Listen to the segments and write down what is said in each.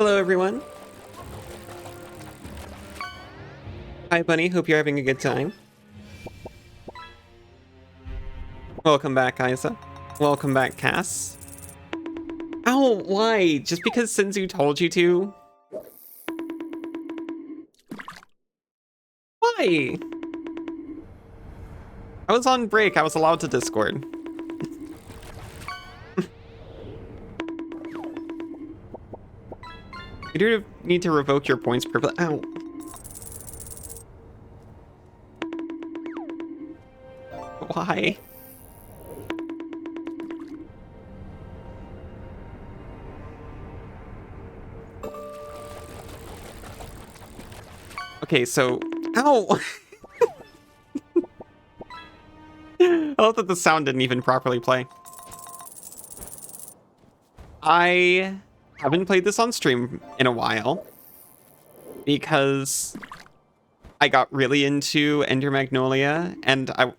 Hello, everyone. Hi, Bunny. Hope you're having a good time. Welcome back, Isa. Welcome back, Cass. Ow, why? Just because Sinzu told you to? Why? I was on break. I was allowed to Discord. You do need to revoke your points per... Ow. Why? Okay, so... Ow! I love that the sound didn't even properly play. I haven't played this on stream in a while because I got really into Ender Magnolia and I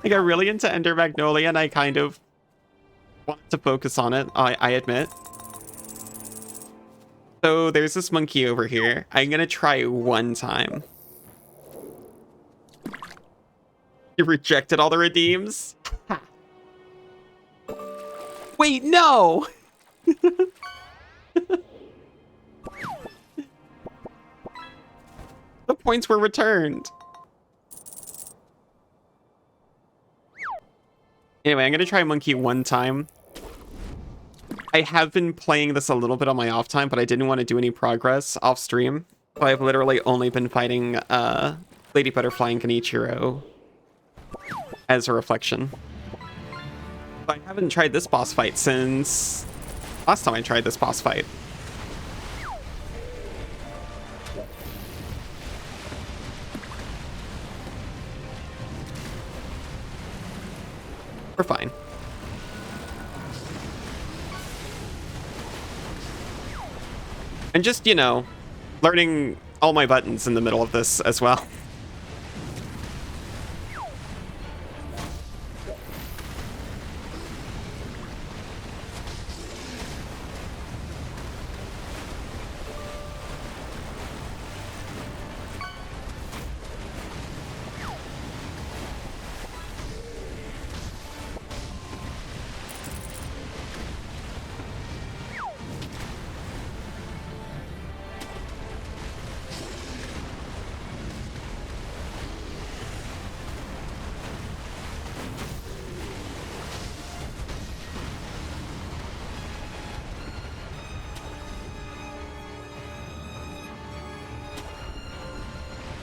got really into Ender Magnolia and I kind of wanted to focus on it, I admit. So there's this monkey over here. I'm gonna try one time. You rejected all the redeems? Wait, no! The points were returned. Anyway, I'm gonna try monkey one time. I have been playing this a little bit on my off time, but I didn't want to do any progress off stream. So I've literally only been fighting Lady Butterfly and Genichiro as a reflection. But I haven't tried this boss fight since last time I tried this boss fight. We're fine. And just, you know, learning all my buttons in the middle of this as well.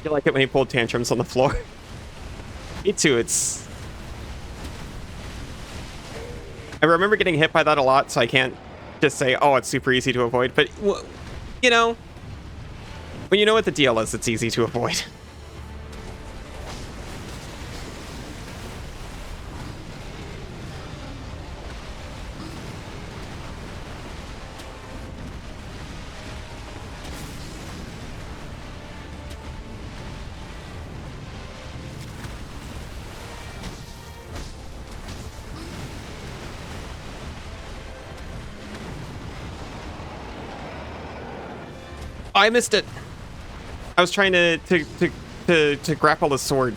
I like it when he pulled tantrums on the floor. Me too, it's... I remember getting hit by that a lot, so I can't just say, oh, it's super easy to avoid. But, you know, when you know what the deal is, it's easy to avoid. I missed it. I was trying to grapple the sword.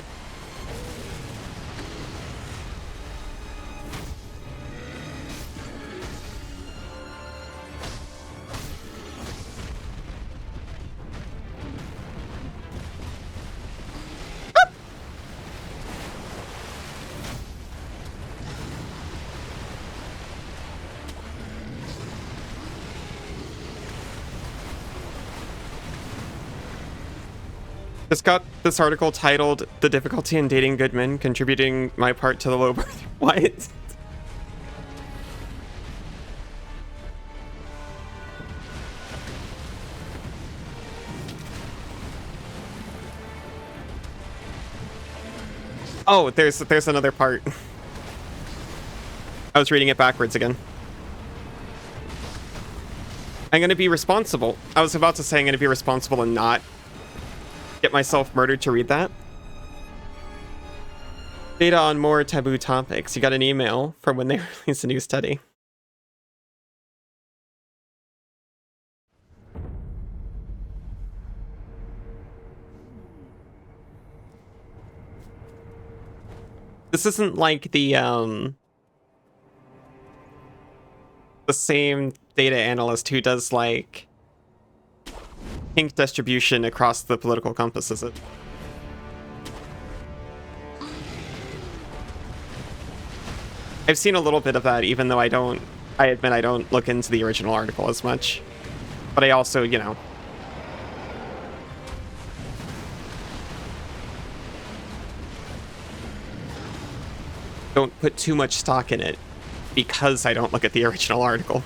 Just got this article titled "The Difficulty in Dating Good Men, Contributing My Part to the Low Birth." What? Oh, there's another part. I was reading it backwards again. I'm gonna be responsible. I was about to say I'm gonna be responsible and not get myself murdered to read that. Data on more taboo topics. You got an email from when they released a new study. This isn't like the same data analyst who does like kink distribution across the political compass, is it? I've seen a little bit of that, even though I admit I don't look into the original article as much. But I also, you know, don't put too much stock in it because I don't look at the original article.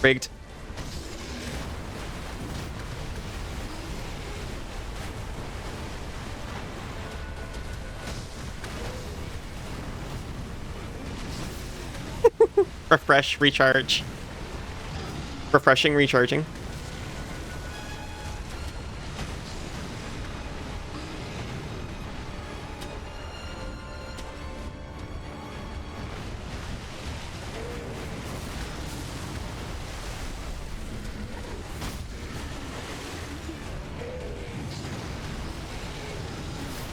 Rigged. Refresh, recharge. Refreshing, recharging.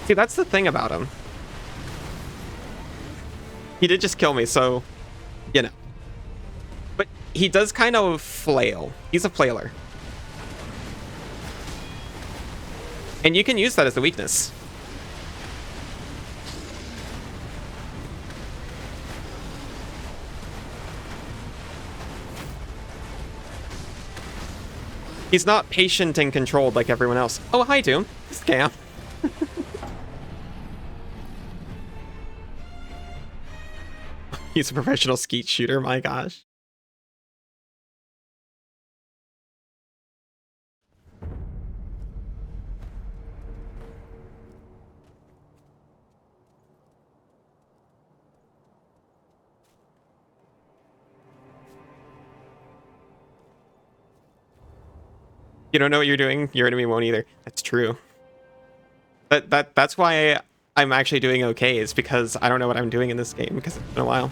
See, that's the thing about him. He did just kill me, so, you know. But he does kind of flail. He's a flailer. And you can use that as a weakness. He's not patient and controlled like everyone else. Oh, hi, Doom. Scam. He's a professional skeet shooter, my gosh. You don't know what you're doing, your enemy won't either. That's true. That's why I'm actually doing okay, is because I don't know what I'm doing in this game, because it's been a while.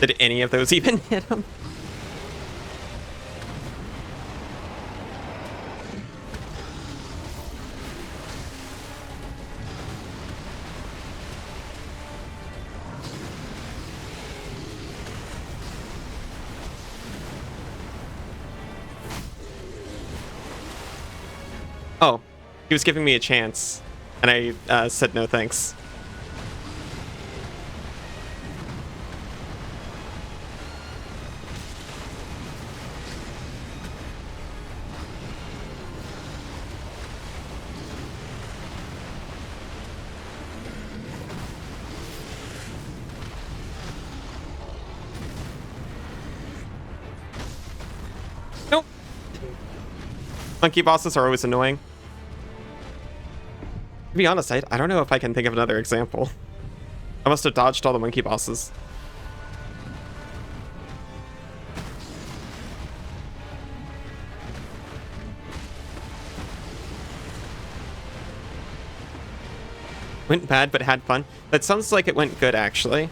Did any of those even hit him? Oh, he was giving me a chance, and I said no thanks. Nope. Monkey bosses are always annoying. To be honest, I don't know if I can think of another example. I must have dodged all the monkey bosses. Went bad, but had fun. That sounds like it went good, actually.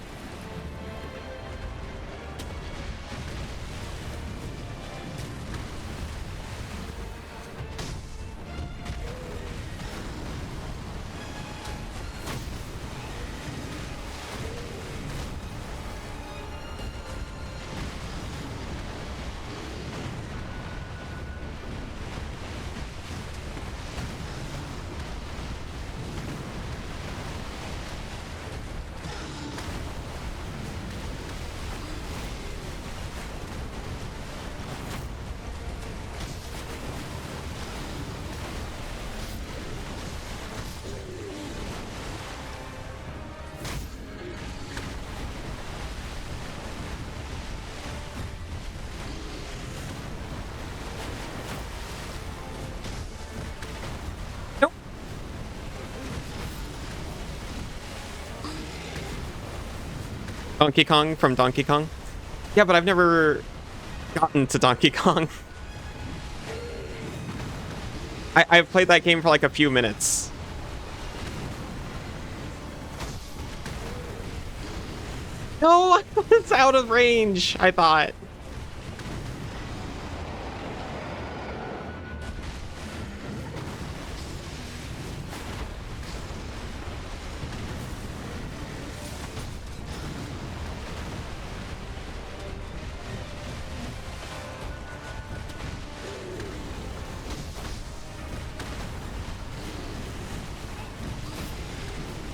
Donkey Kong from Donkey Kong. Yeah, but I've never gotten to Donkey Kong. I've played that game for like a few minutes. No, it's out of range, I thought.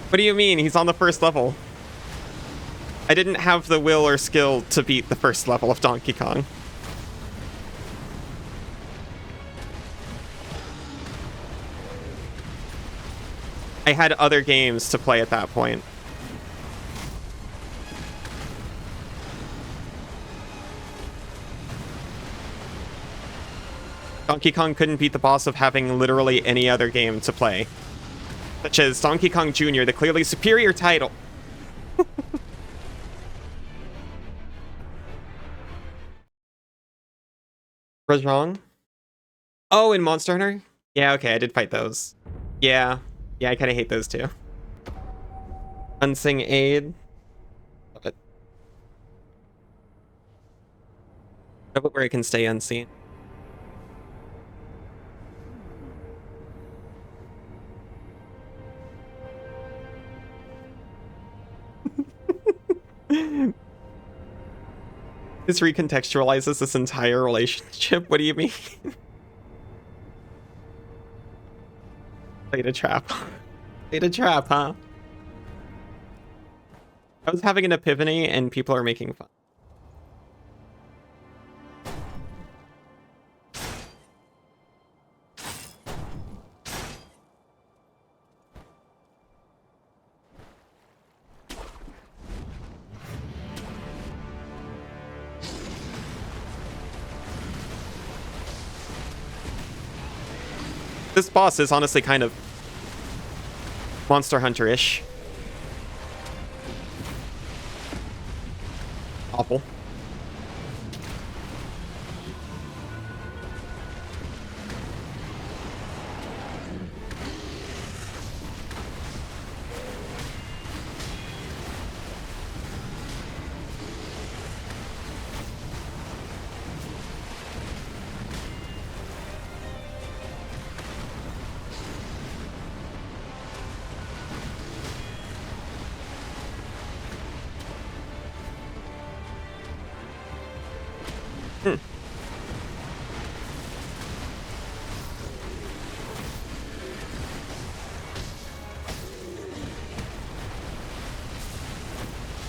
What do you mean? He's on the first level. I didn't have the will or skill to beat the first level of Donkey Kong. I had other games to play at that point. Donkey Kong couldn't beat the boss of having literally any other game to play. Such as Donkey Kong Jr., the clearly superior title. Rajong? Oh, in Monster Hunter? Yeah, okay, I did fight those. Yeah. Yeah, I kind of hate those too. Unsing Aid. Love it. Love it where it can stay unseen. This recontextualizes this entire relationship. What do you mean? Played a trap. Played a trap, huh? I was having an epiphany and people are making fun. This boss is honestly kind of Monster Hunter-ish. Awful.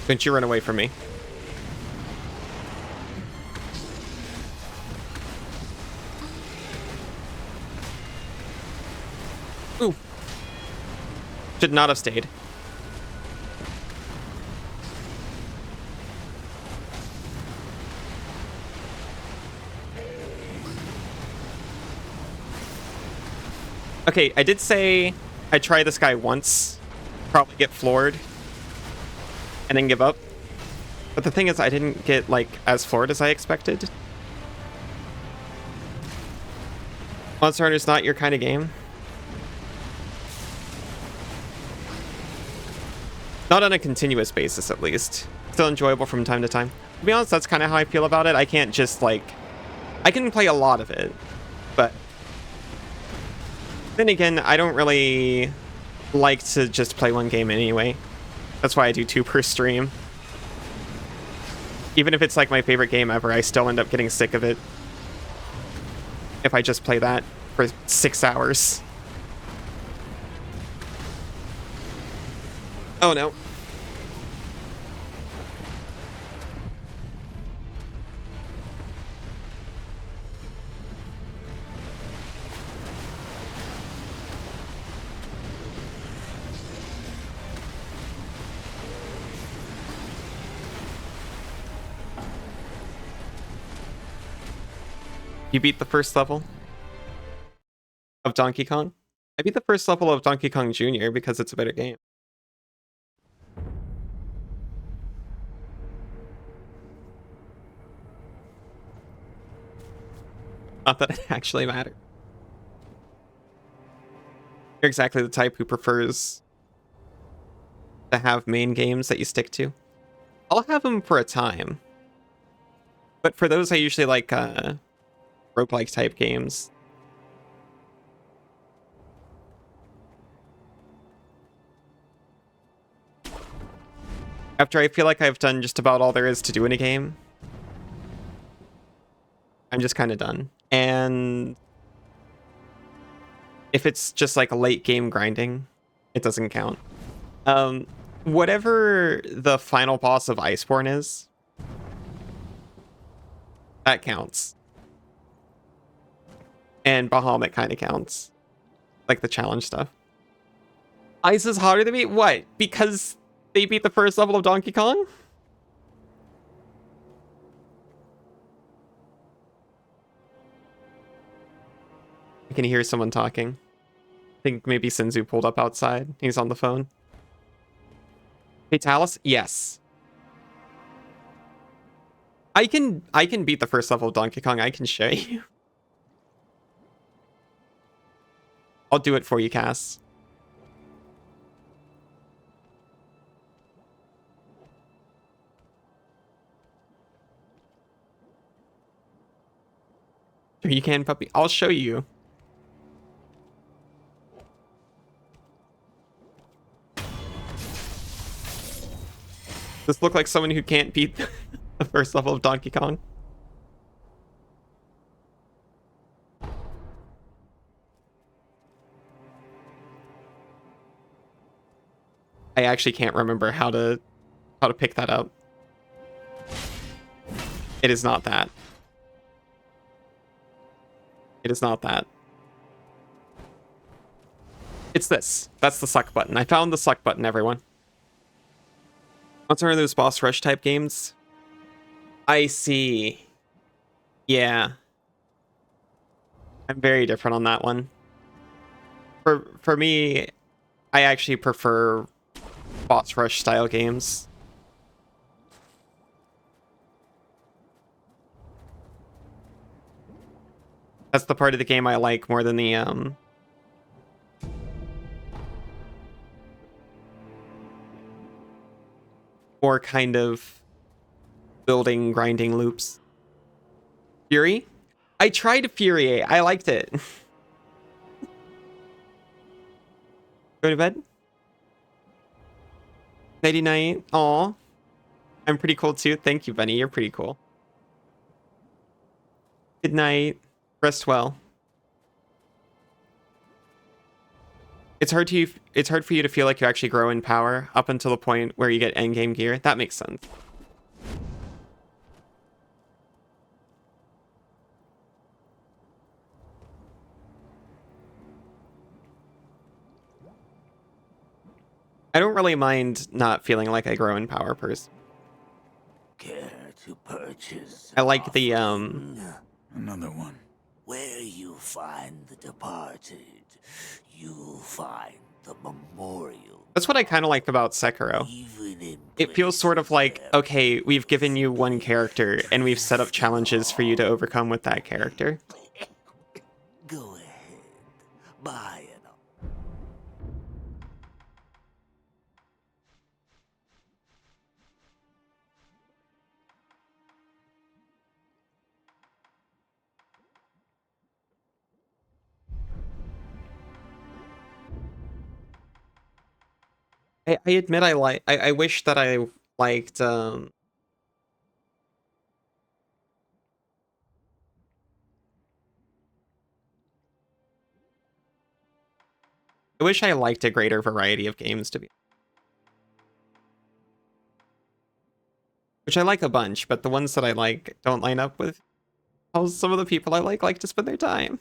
Don't you run away from me. Ooh. Should not have stayed. Okay, I did say I'd try this guy once, probably get floored, and then give up. But the thing is, I didn't get, like, as floored as I expected. Monster Hunter's not your kind of game. Not on a continuous basis, at least. Still enjoyable from time to time. To be honest, that's kind of how I feel about it. I can't just, like... I can play a lot of it, but... Then again, I don't really like to just play one game anyway. That's why I do 2 per stream. Even if it's like my favorite game ever, I still end up getting sick of it if I just play that for 6 hours. Oh no. You beat the first level of Donkey Kong? I beat the first level of Donkey Kong Jr. because it's a better game. Not that it actually matters. You're exactly the type who prefers to have main games that you stick to. I'll have them for a time. But for those, I usually like roguelike type games. After I feel like I've done just about all there is to do in a game, I'm just kind of done. And if it's just like a late game grinding, it doesn't count. Whatever the final boss of Iceborne is, that counts. And Bahamut kind of counts. Like the challenge stuff. Ice is harder to beat? What? Because they beat the first level of Donkey Kong? I can hear someone talking. I think maybe Senzu pulled up outside. He's on the phone. Fatalis? Yes. I can beat the first level of Donkey Kong. I can show you. I'll do it for you, Cass. Sure you can, puppy. I'll show you. Does this look like someone who can't beat the first level of Donkey Kong? I actually can't remember how to pick that up. It is not that. It is not that. It's this. That's the suck button. I found the suck button, everyone. What's one of those boss rush type games? I see. Yeah. I'm very different on that one. For me, I actually prefer boss rush style games. That's the part of the game I like more than the more kind of building grinding loops. Fury? I tried Fury. I liked it. Go to bed? Nighty night. Aw. I'm pretty cool too. Thank you, Bunny. You're pretty cool. Good night. Rest well. It's hard for you to feel like you actually grow in power up until the point where you get endgame gear. That makes sense. I don't really mind not feeling like I grow in power Care to purchase? I like the Another one. Where you find the departed, you find the memorial. that's what I kind of like about Sekiro. Even in It feels sort of like, okay, we've given you one character and we've set up challenges for you to overcome with that character. Go ahead, buy it. I admit I wish that I liked I wish I liked a greater variety of games to be. Which I like a bunch, but the ones that I like don't line up with how some of the people I like to spend their time.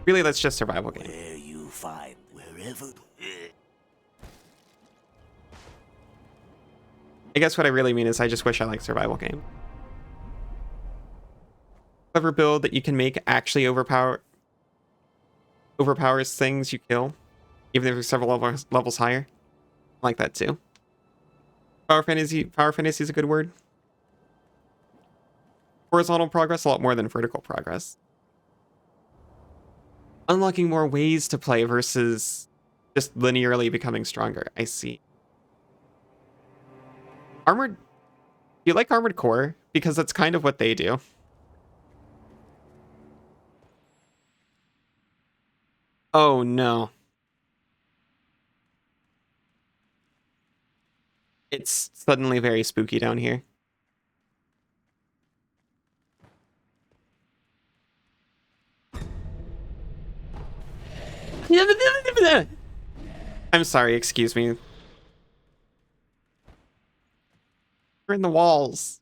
Really, that's just survival game. Where you find wherever. I guess what I really mean is I just wish I liked survival game. Clever build that you can make actually overpowers things you kill, even if they're several levels higher. I like that too. Power fantasy is a good word. Horizontal progress a lot more than vertical progress. Unlocking more ways to play versus just linearly becoming stronger. I see. Armored... Do you like Armored Core? Because that's kind of what they do. Oh, no. It's suddenly very spooky down here. I'm sorry, excuse me. We're in the walls.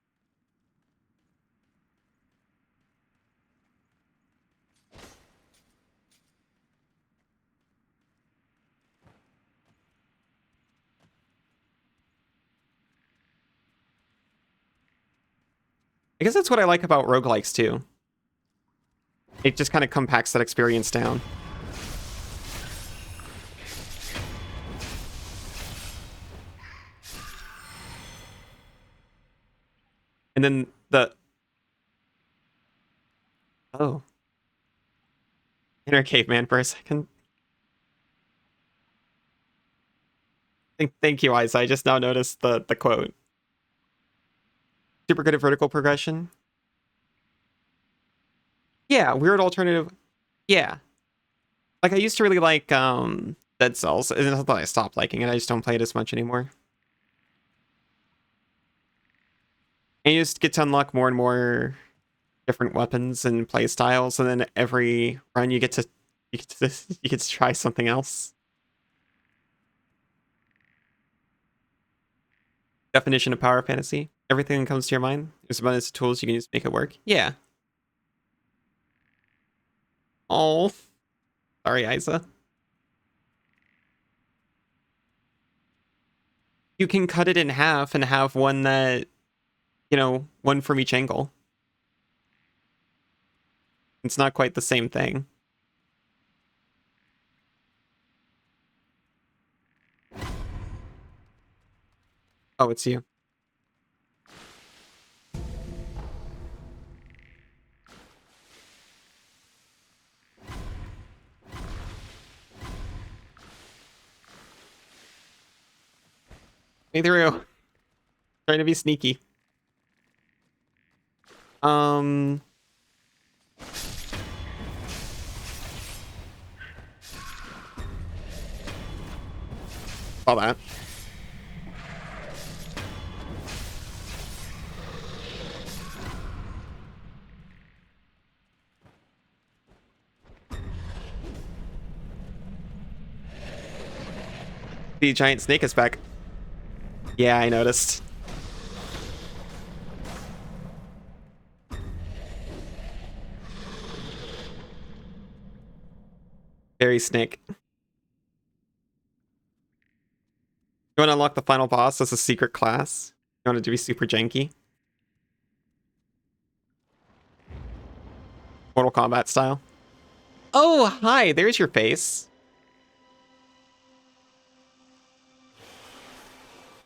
I guess that's what I like about roguelikes too. It just kind of compacts that experience down. And then the... Oh. Inner caveman for a second. Thank you, Isa. I just now noticed the quote. Super good at vertical progression. Yeah, weird alternative. Yeah. Like, I used to really like Dead Cells. It's not that I stopped liking it, I just don't play it as much anymore. And you just get to unlock more and more different weapons and play styles, and then every run you get to try something else. Definition of power fantasy. Everything that comes to your mind. There's abundance of tools you can use to make it work. Yeah. Oh. Sorry, Isa. You can cut it in half and have one that, you know, one from each angle. It's not quite the same thing. Oh, it's you. Hey, through. Trying to be sneaky. All that. The giant snake is back. Yeah, I noticed. Very snake. You want to unlock the final boss as a secret class? You want it to be super janky? Mortal Kombat style. Oh, hi, there's your face.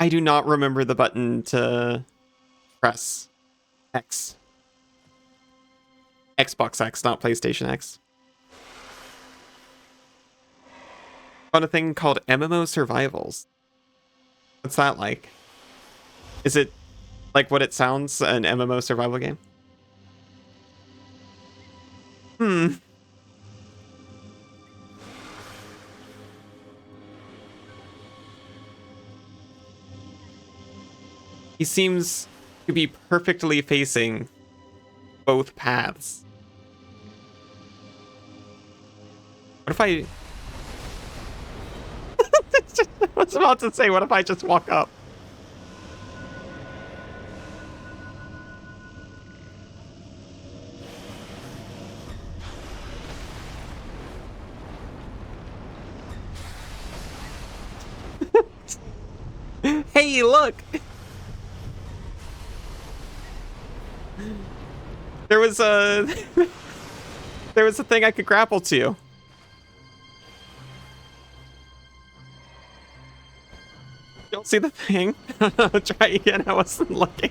I do not remember the button to press. X. Xbox X, not PlayStation X. On a thing called MMO Survivals. What's that like? Is it like what it sounds, an MMO survival game? Hmm. He seems to be perfectly facing both paths. What if I... I was about to say, what if I just walk up? Hey, look! There was a... there was a thing I could grapple to. Don't see the thing? Try again, I wasn't looking.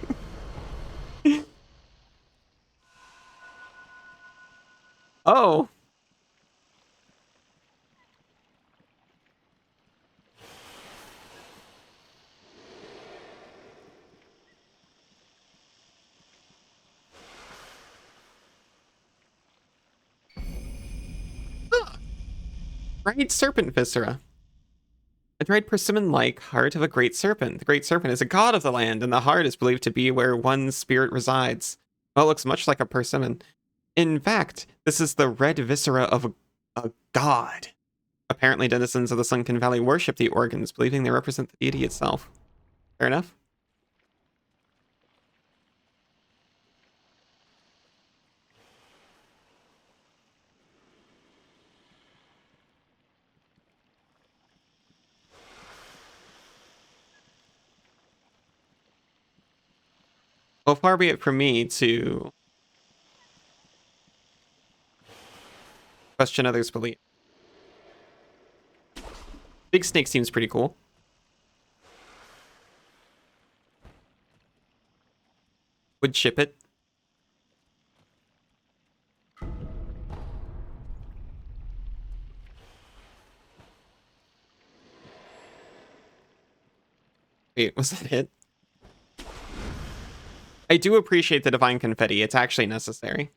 Dried serpent viscera. A dried persimmon-like heart of a great serpent. The great serpent is a god of the land, and the heart is believed to be where one's spirit resides. Well, it looks much like a persimmon. In fact, this is the red viscera of a god. Apparently, denizens of the Sunken Valley worship the organs, believing they represent the deity itself. Fair enough. Well, far be it from me to question others' belief. Big snake seems pretty cool. Would ship it. Wait, was that it? I do appreciate the divine confetti. It's actually necessary.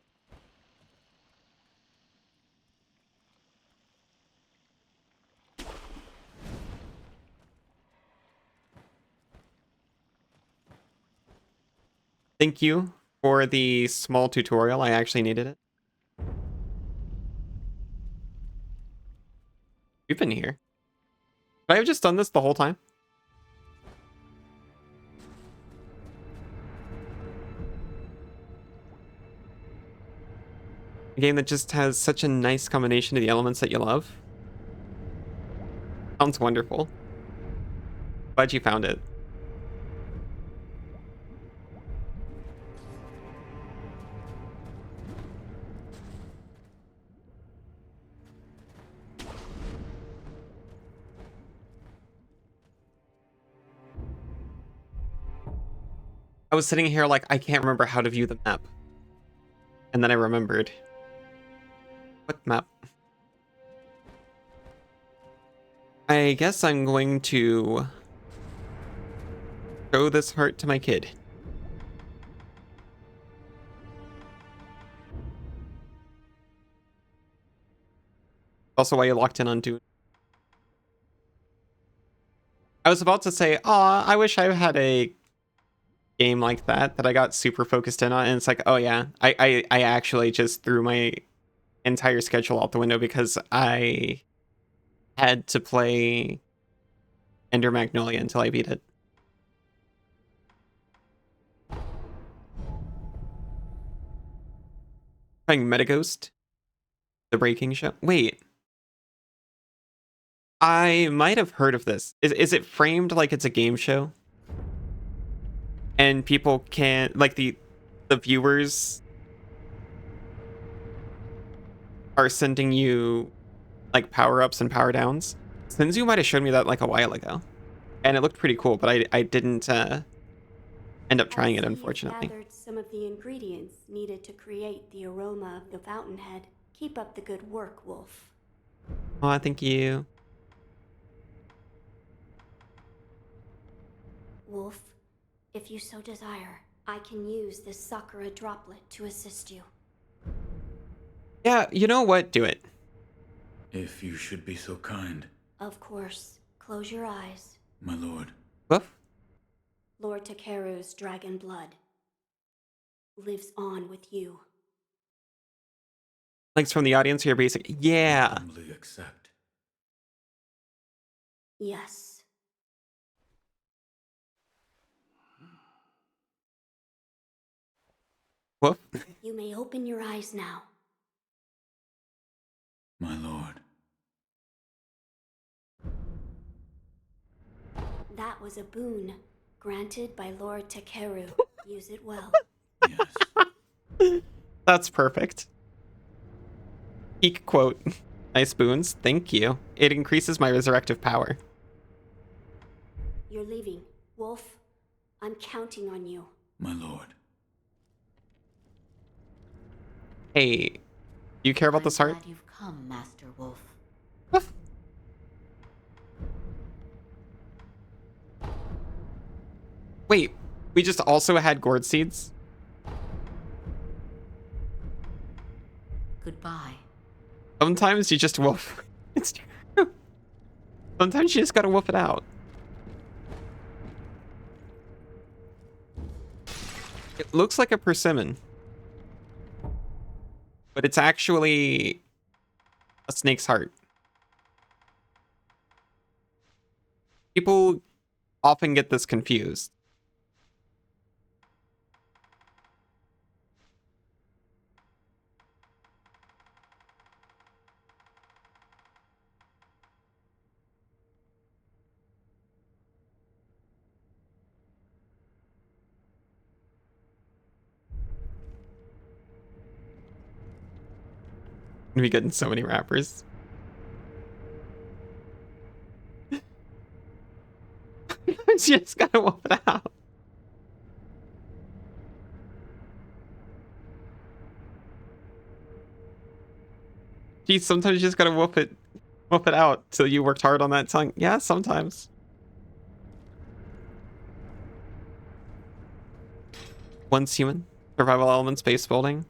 Thank you for the small tutorial. I actually needed it. You've been here. Could I have just done this the whole time? A game that just has such a nice combination of the elements that you love. Sounds wonderful. Glad you found it. I was sitting here like, I can't remember how to view the map. And then I remembered. What map? I guess I'm going to show this heart to my kid. Also why you locked in on Dune. I was about to say, aw, I wish I had a game like that I got super focused in on, and it's like, oh yeah, I actually just threw my entire schedule out the window because I had to play Ender Magnolia until I beat it. Playing Metaghost, the Breaking Show. Wait, I might have heard of this. Is it framed like it's a game show? And people can, like, the viewers are sending you like power-ups and power downs. Sinzu might have shown me that like a while ago, and it looked pretty cool, but I didn't end up trying it, unfortunately. Gathered some of the ingredients needed to create the aroma of the fountainhead. Keep up the good work, Wolf. Oh, thank you. Wolf, if you so desire, I can use this Sakura droplet to assist you. Yeah, you know what? Do it. If you should be so kind. Of course. Close your eyes. My lord. Woof. Lord Takeru's dragon blood lives on with you. Thanks from the audience here, basic. Yeah. Humbly accept. Yes. Woof. You may open your eyes now. My lord. That was a boon granted by Lord Takeru. Use it well. Yes. That's perfect. Peak quote. Nice boons. Thank you. It increases my resurrective power. You're leaving. Wolf, I'm counting on you. My lord. Hey, do you care about this heart? Glad you've come, Master Wolf. Woof. Wait, we just also had gourd seeds? Goodbye. Sometimes you just woof. Sometimes you just gotta whoop it out. It looks like a persimmon, but it's actually a snake's heart. People often get this confused. I'm gonna be getting so many rappers. You just gotta whoop it out. Geez, sometimes you just gotta whoop it out till you worked hard on that tongue. Yeah, sometimes. Once human, survival elements, base building.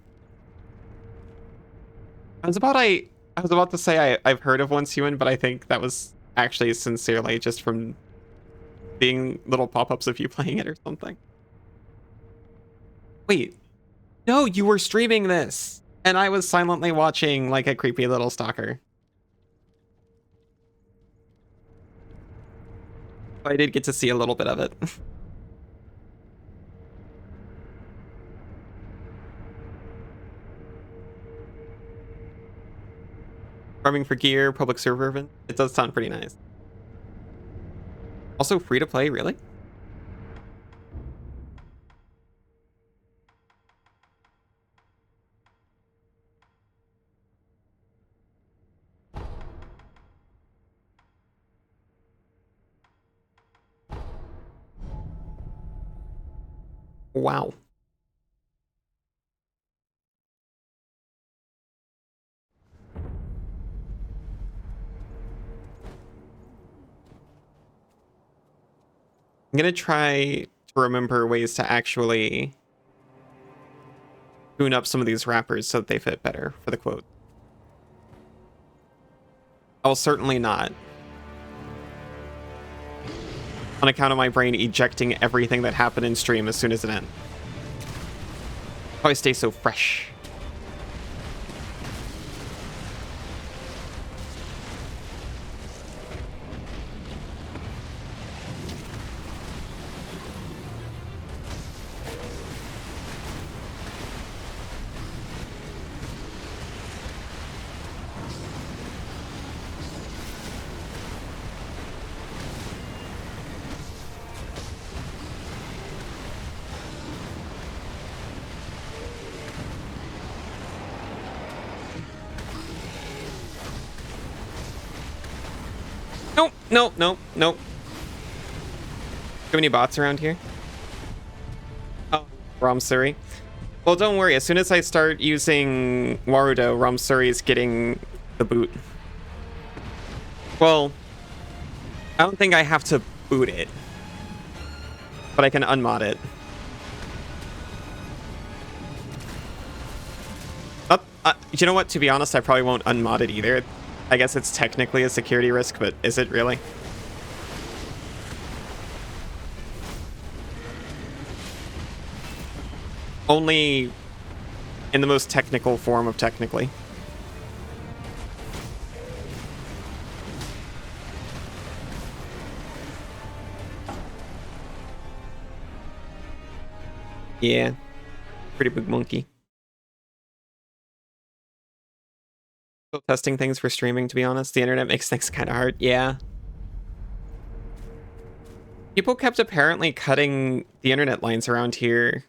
I was about to say I've heard of Once Human, but I think that was actually sincerely just from being little pop-ups of you playing it or something. Wait, no, you were streaming this, and I was silently watching like a creepy little stalker. But I did get to see a little bit of it. Farming for gear, public server event. It does sound pretty nice. Also free to play, really? Wow. I'm gonna try to remember ways to actually tune up some of these wrappers so that they fit better for the quote. I will certainly not, on account of my brain ejecting everything that happened in stream as soon as it ends. How I stay so fresh. Nope. Too many bots around here? Oh, Ramsuri. Well, don't worry. As soon as I start using Warudo, Ramsuri is getting the boot. Well, I don't think I have to boot it, but I can unmod it. You know what? To be honest, I probably won't unmod it either. I guess it's technically a security risk, but is it really? Only in the most technical form of technically. Yeah, pretty big monkey. Still testing things for streaming, to be honest. The internet makes things kind of hard. Yeah. People kept apparently cutting the internet lines around here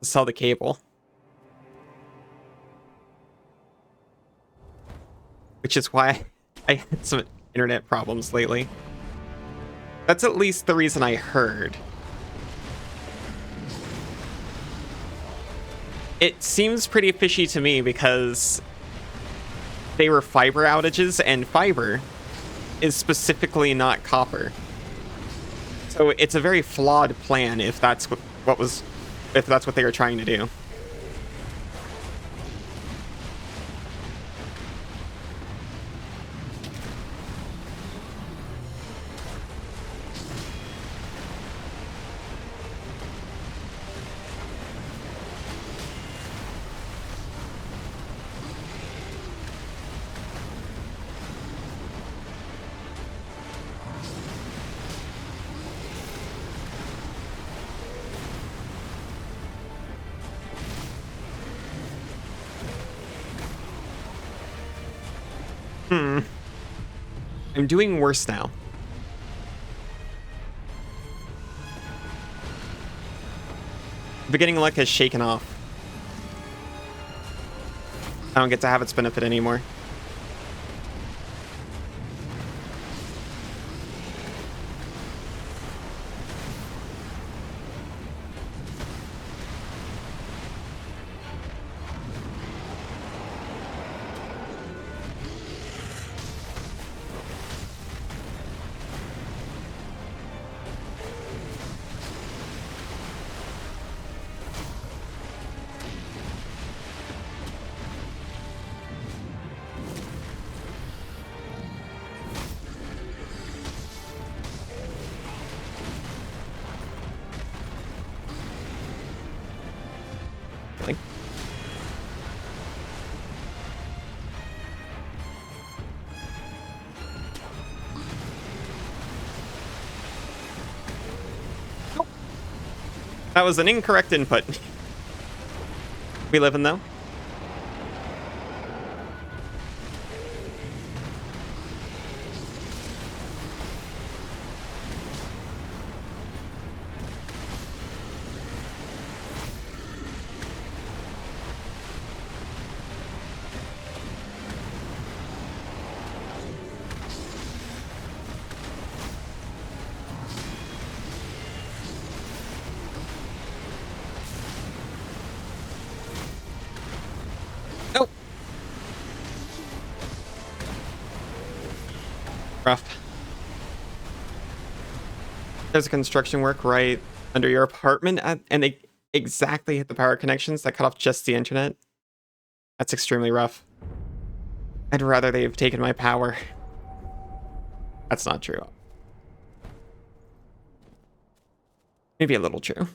to sell the cable. Which is why I had some internet problems lately. That's at least the reason I heard. It seems pretty fishy to me because they were fiber outages, and fiber is specifically not copper. So it's a very flawed plan if that's if that's what they were trying to do. I'm doing worse now. Beginning luck has shaken off. I don't get to have its benefit anymore. Like, that was an incorrect input. We live in though. Nope. Rough. There's a construction work right under your apartment, and they exactly hit the power connections that cut off just the internet. That's extremely rough. I'd rather they have taken my power. That's not true. Maybe a little true.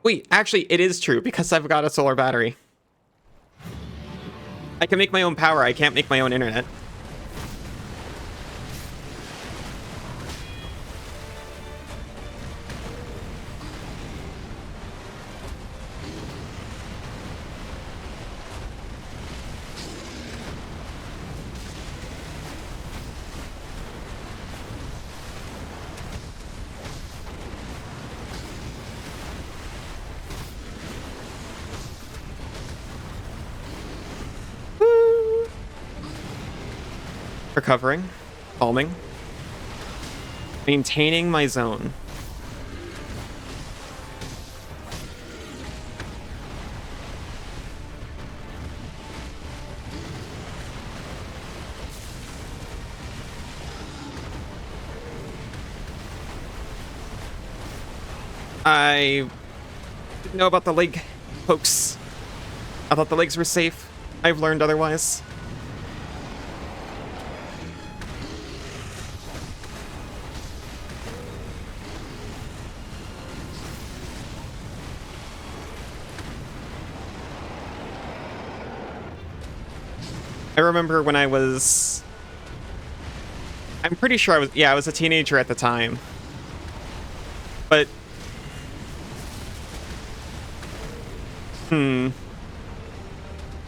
Wait, actually, it is true because I've got a solar battery. I can make my own power. I can't make my own internet. Recovering, calming, maintaining my zone. I didn't know about the leg pokes. I thought the legs were safe. I've learned otherwise. I remember when I was... I'm pretty sure I was... Yeah, I was a teenager at the time. But...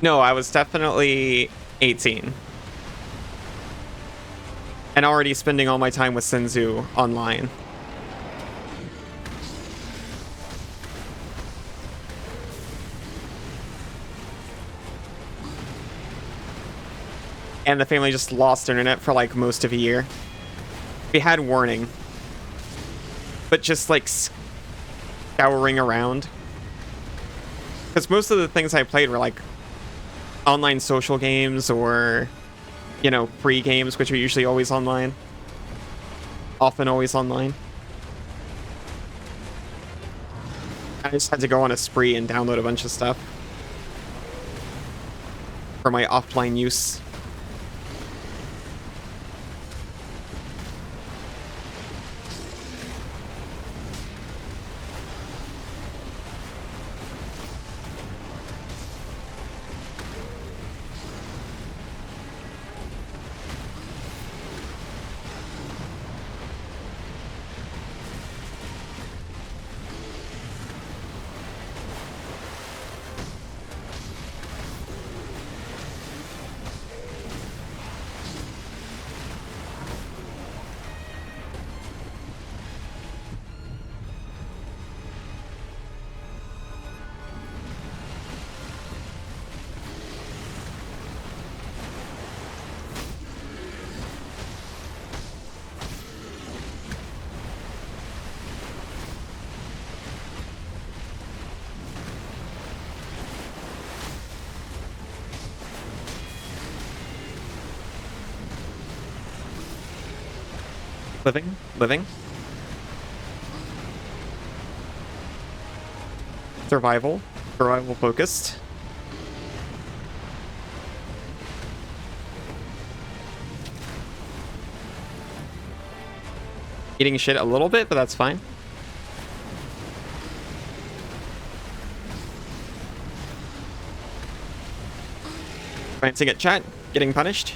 No, I was definitely 18. And already spending all my time with Senzu online. And the family just lost internet for like most of a year. We had warning, but just like scouring around, because most of the things I played were like online social games or, you know, free games, which are usually always online, often always online. I just had to go on a spree and download a bunch of stuff for my offline use. Living. Survival focused. Eating shit a little bit, but that's fine. Glancing at chat, getting punished.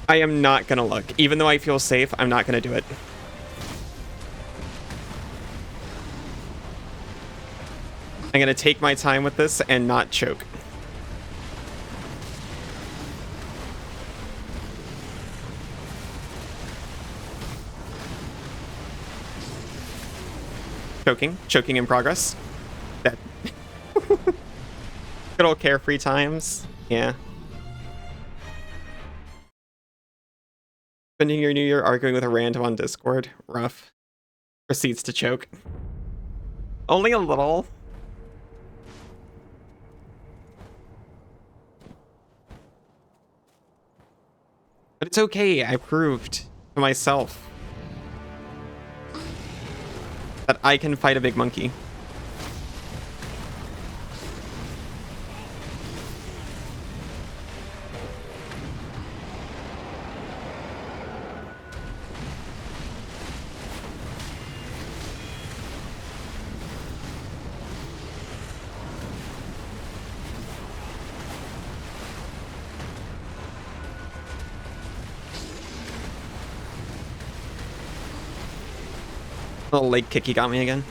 I am not gonna look. Even though I feel safe, I'm not gonna do it. I'm gonna take my time with this and not choke. Choking in progress. Dead. Good old carefree times. Yeah. Spending your New Year arguing with a random on Discord. Rough. Proceeds to choke. Only a little. But it's okay. I proved to myself that I can fight a big monkey. Little leg kicky got me again.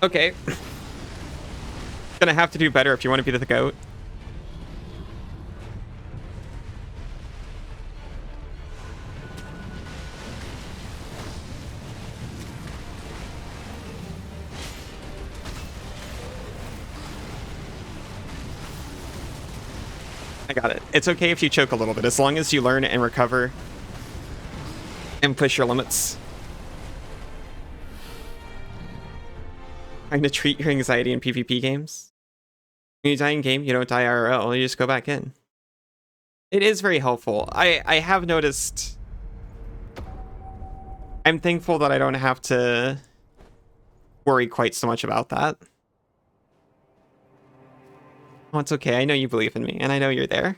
Okay. Gonna have to do better if you want to be the GOAT. I got it. It's okay if you choke a little bit, as long as you learn and recover and push your limits. Trying to treat your anxiety in PvP games. When you die in game, you don't die IRL, you just go back in. It is very helpful. I have noticed... I'm thankful that I don't have to worry quite so much about that. Oh, it's okay. I know you believe in me, and I know you're there.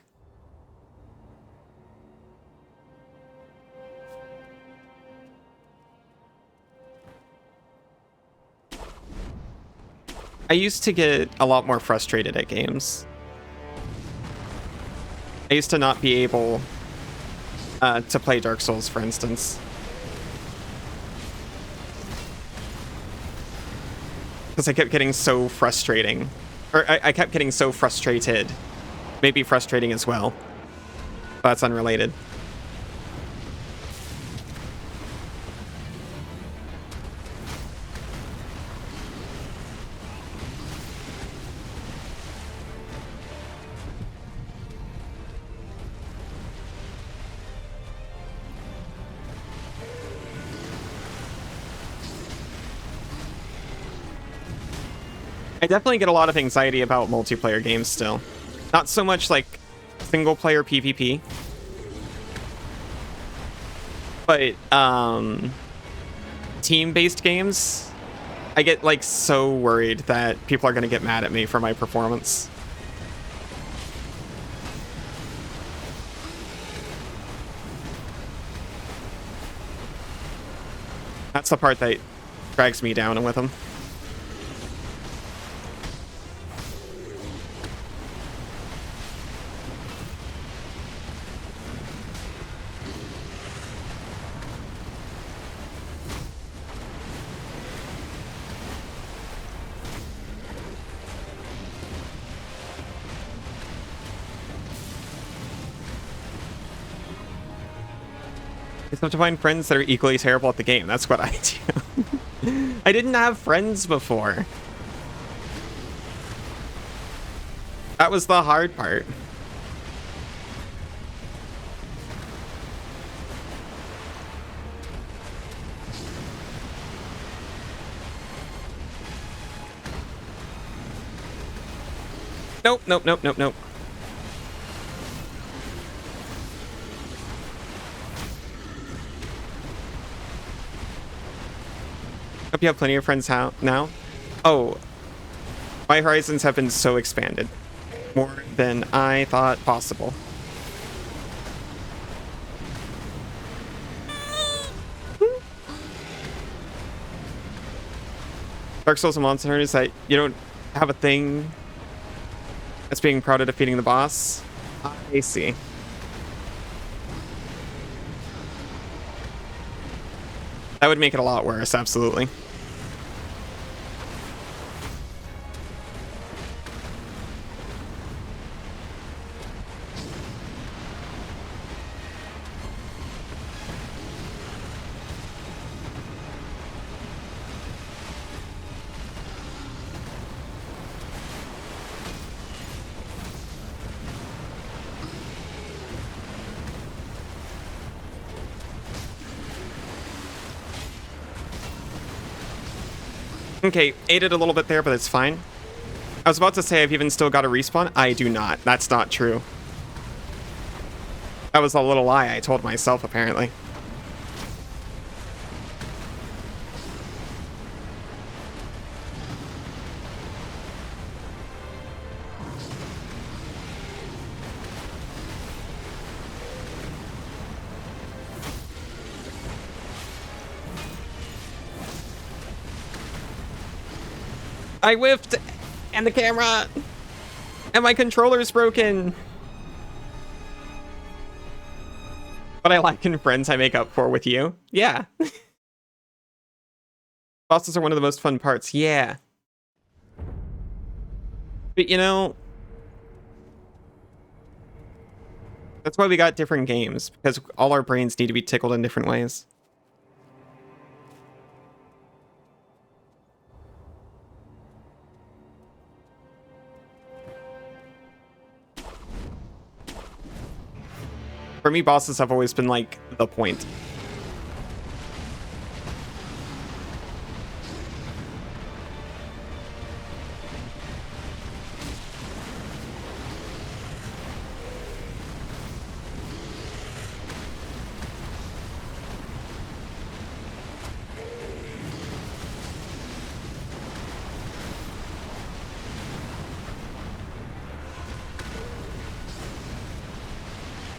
I used to get a lot more frustrated at games. I used to not be able to play Dark Souls, for instance. Because I kept getting so frustrating. Or I kept getting so frustrated. Maybe frustrating as well. But that's unrelated. I definitely get a lot of anxiety about multiplayer games still. Not so much like single player PvP. But team-based games, I get like so worried that people are going to get mad at me for my performance. That's the part that drags me down with him. You have to find friends that are equally terrible at the game. That's what I do. I didn't have friends before. That was the hard part. Nope, nope, nope, nope, nope. Hope you have plenty of friends now. Oh, my horizons have been so expanded. More than I thought possible. Dark Souls and Monster Hunter is that you don't have a thing that's being proud of defeating the boss. I see. That would make it a lot worse, absolutely. Okay, ate it a little bit there, but it's fine. I was about to say I've even still got a respawn. I do not. That's not true. That was a little lie I told myself, apparently. I whiffed, and the camera, and my controller's broken. But I like in friends I make up for with you. Yeah. Bosses are one of the most fun parts. Yeah. But you know, that's why we got different games, because all our brains need to be tickled in different ways. For me, bosses have always been like the point.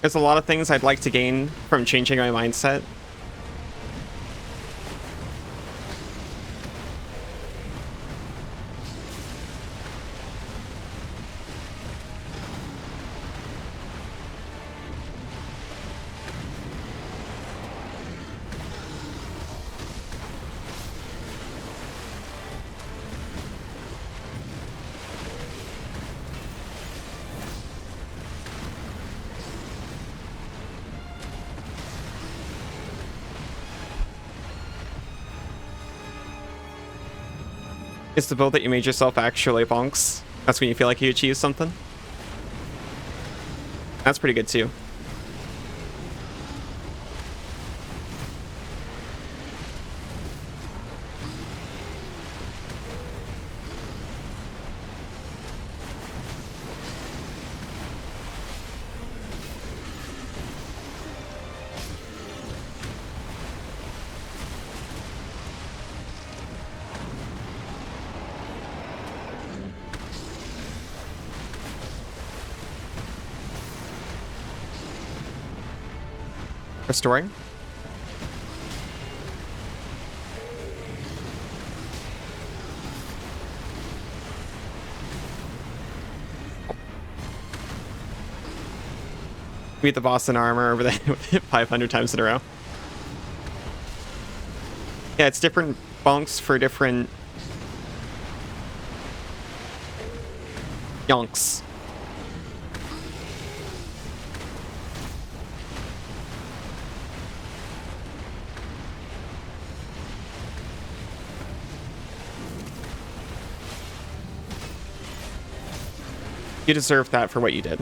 There's a lot of things I'd like to gain from changing my mindset. It's the build that you made yourself actually bonks. That's when you feel like you achieved something. That's pretty good too. Restoring. Beat the boss in armor over the 500 times in a row. Yeah, it's different bonks for different yonks. You deserve that for what you did.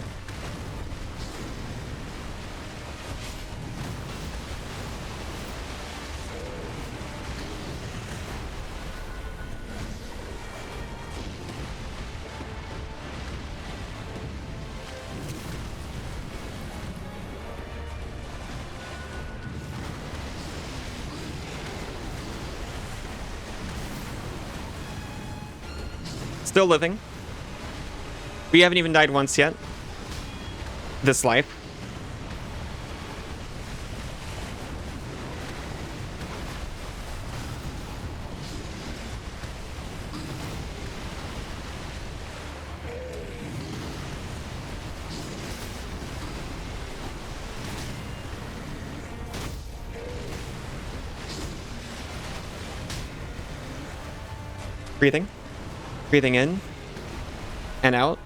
Still living. We haven't even died once yet. This life. Breathing. Breathing in and out.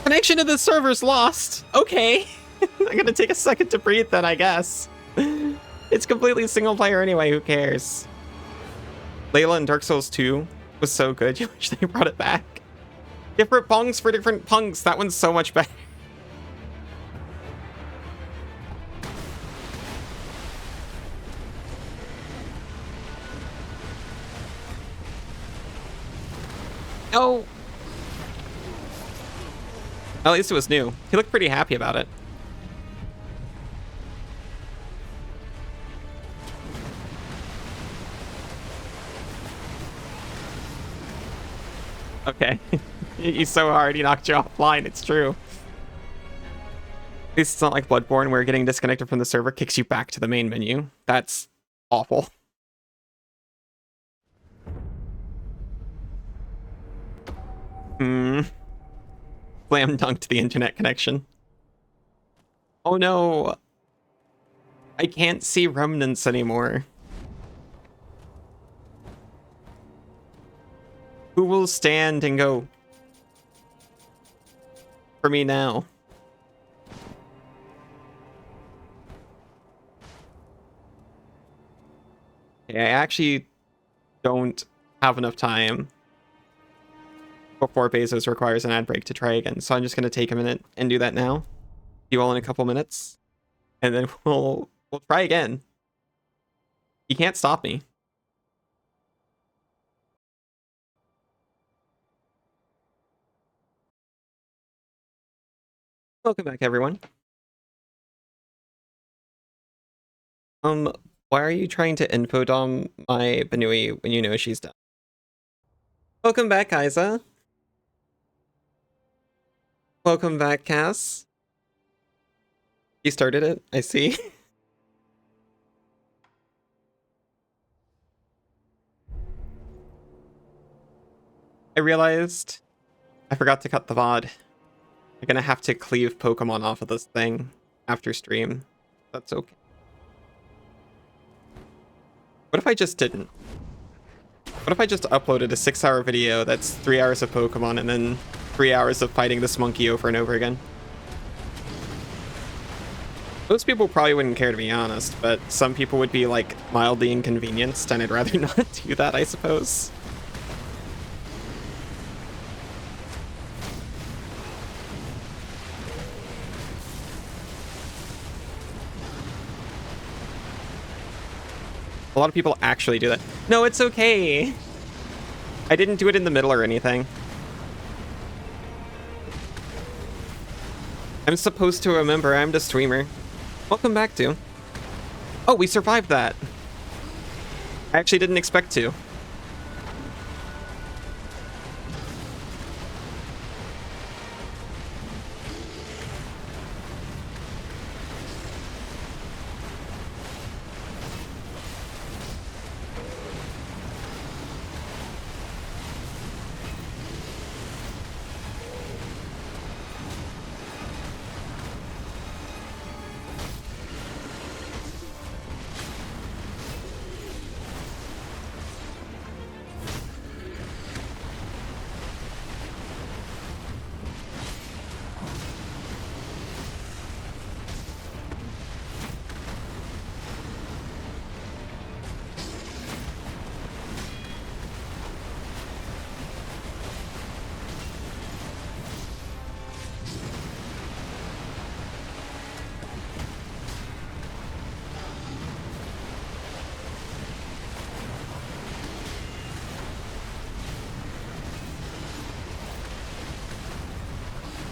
Connection to the server's lost. Okay. I'm gonna take a second to breathe then, I guess. It's completely single player anyway, who cares? Layla in Dark Souls 2 was so good, you wish they brought it back. Different punks for different punks, that one's so much better. No! At least it was new. He looked pretty happy about it. Okay. He's so hard, he knocked you offline, it's true. At least it's not like Bloodborne where getting disconnected from the server kicks you back to the main menu. That's awful. Slam dunked the internet connection. Oh no. I can't see remnants anymore. Who will stand and go for me now? Okay, I actually don't have enough time before Bezos requires an ad break to try again, so I'm just gonna take a minute and do that now. See you all in a couple minutes, and then we'll try again. You can't stop me. Welcome back, everyone. Why are you trying to infodom my Banui when you know she's done? Welcome back, Isa. Welcome back, Cass. You started it, I see. I realized I forgot to cut the VOD. I'm gonna have to cleave Pokemon off of this thing after stream. That's okay. What if I just didn't? What if I just uploaded a 6-hour video that's 3 hours of Pokemon and then 3 hours of fighting this monkey over and over again? Most people probably wouldn't care, to be honest, but some people would be like mildly inconvenienced, and I'd rather not do that, I suppose. A lot of people actually do that. No, it's okay. I didn't do it in the middle or anything. I'm supposed to remember I'm the streamer. Welcome back, to. Oh, we survived that. I actually didn't expect to.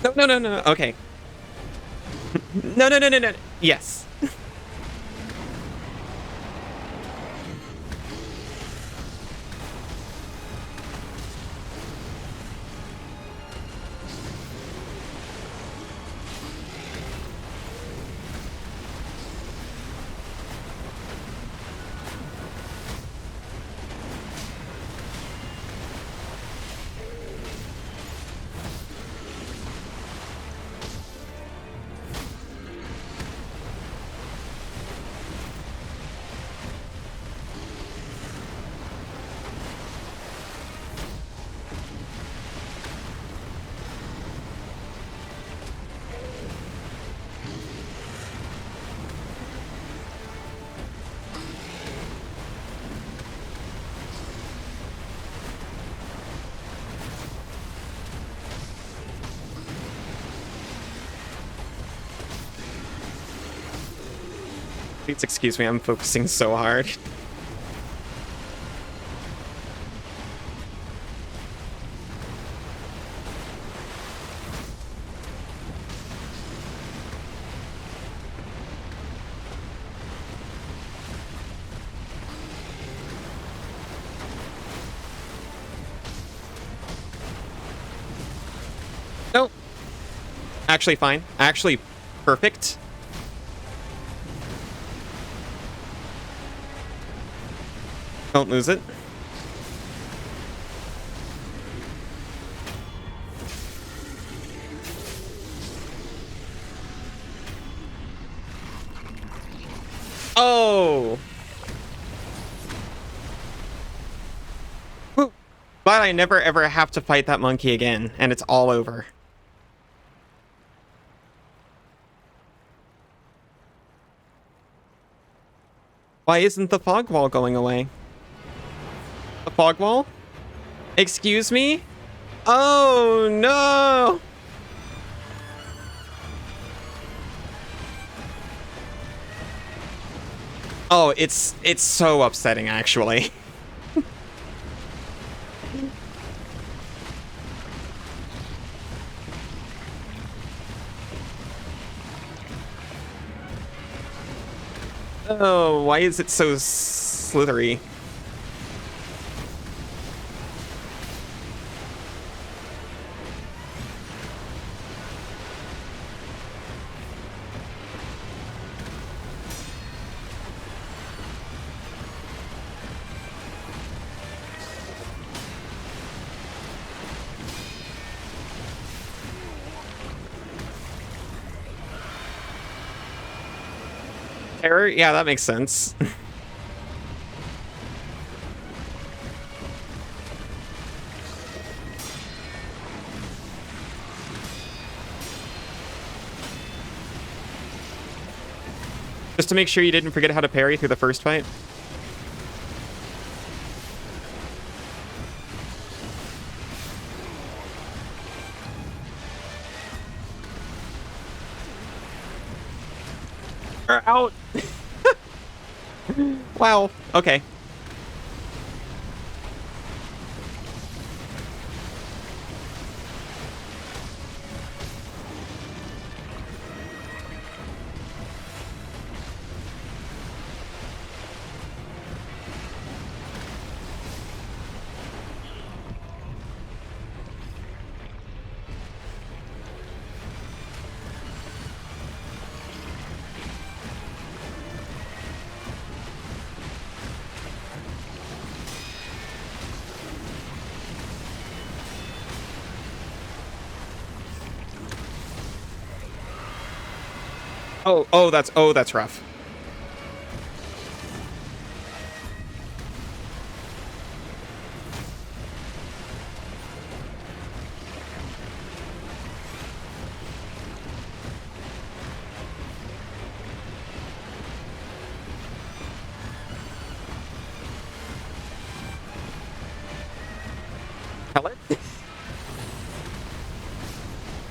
No, no, no, no. Okay. No, no, no, no, no. Yes. Please excuse me, I'm focusing so hard. Nope. Actually fine. Actually perfect. Don't lose it. Oh! Whew. Glad I never ever have to fight that monkey again, and it's all over. Why isn't the fog wall going away? The fog wall? Excuse me? Oh no! Oh, it's so upsetting actually. Oh, why is it so slithery? Error? Yeah, that makes sense. Just to make sure you didn't forget how to parry through the first fight. Are out. Wow. Okay. Oh, that's rough. Pellet?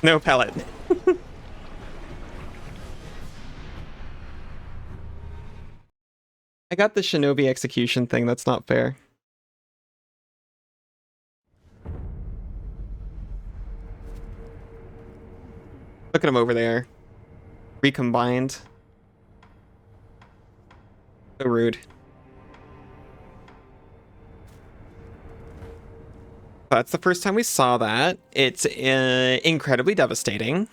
No pellet. I got the shinobi execution thing, that's not fair. at him over there. Recombined. So rude. That's the first time we saw that. It's incredibly devastating.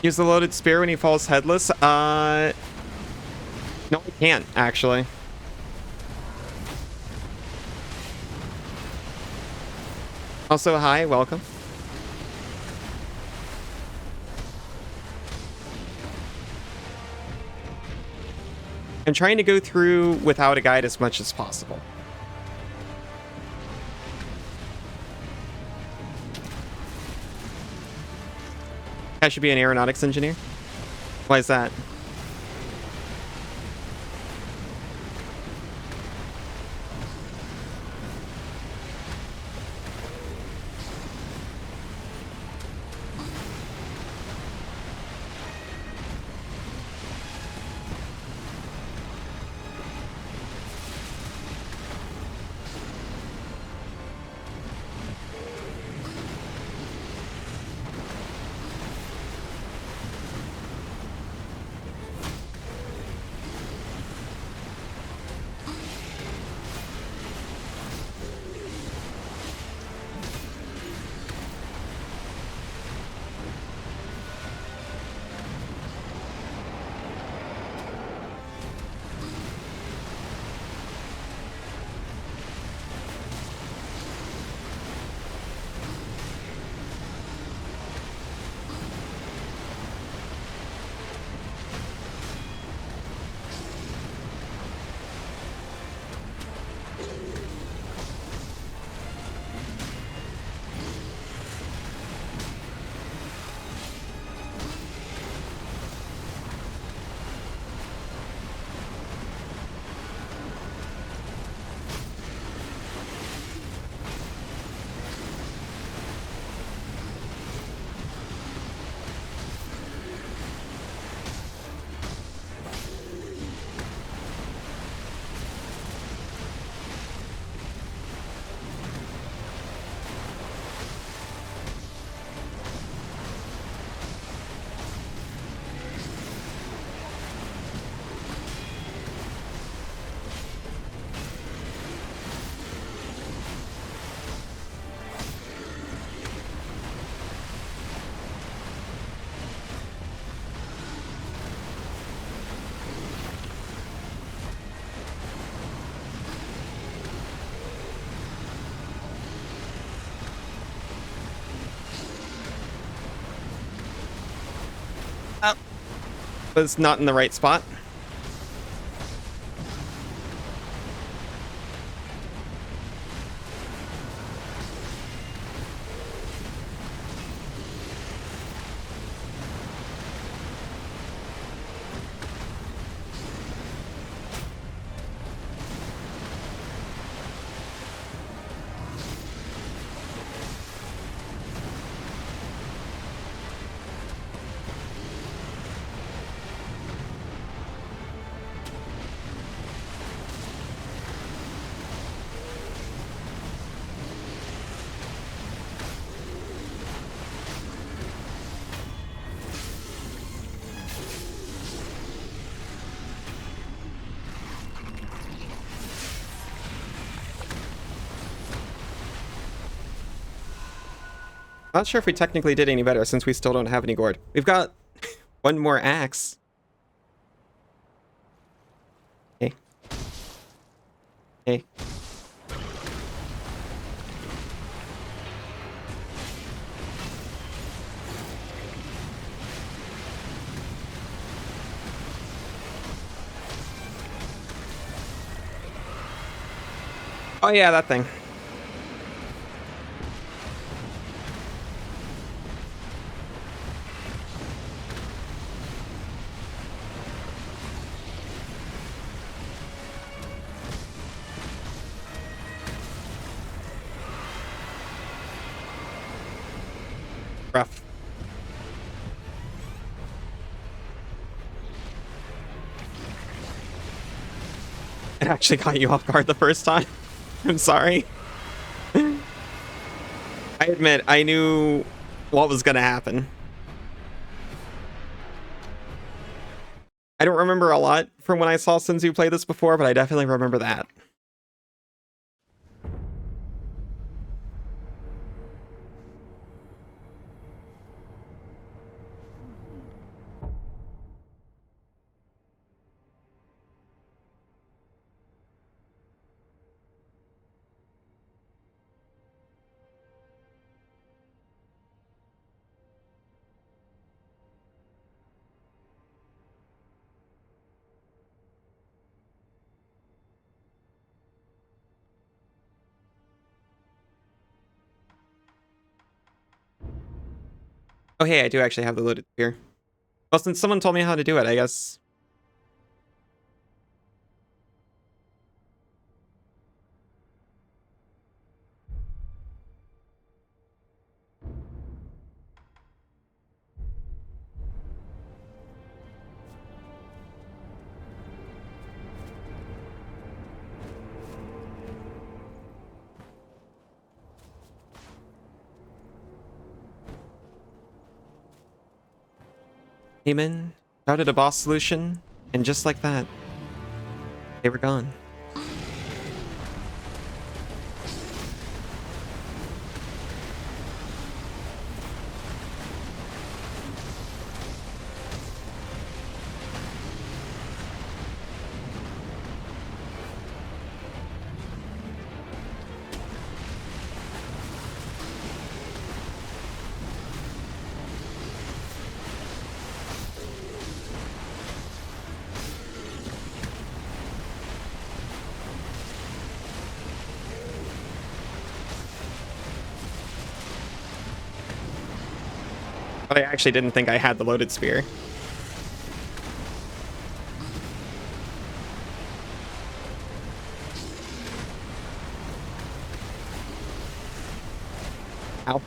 Use the loaded spear when he falls headless. No, I can't, actually. Also, hi, welcome. I'm trying to go through without a guide as much as possible. I should be an aeronautics engineer. Why is that? Was not in the right spot. Not sure if we technically did any better since we still don't have any gourd. We've got one more axe. Hey. Hey. Oh yeah, that thing. Rough. It actually caught you off guard the first time. I'm sorry. I admit, I knew what was gonna happen. I don't remember a lot from when I saw Senzu play this before, but I definitely remember that. Oh, hey, I do actually have the loaded spear. Well, since someone told me how to do it, I guess. Came in, shouted a boss solution, and just like that, they were gone. But I actually didn't think I had the loaded spear. Ow.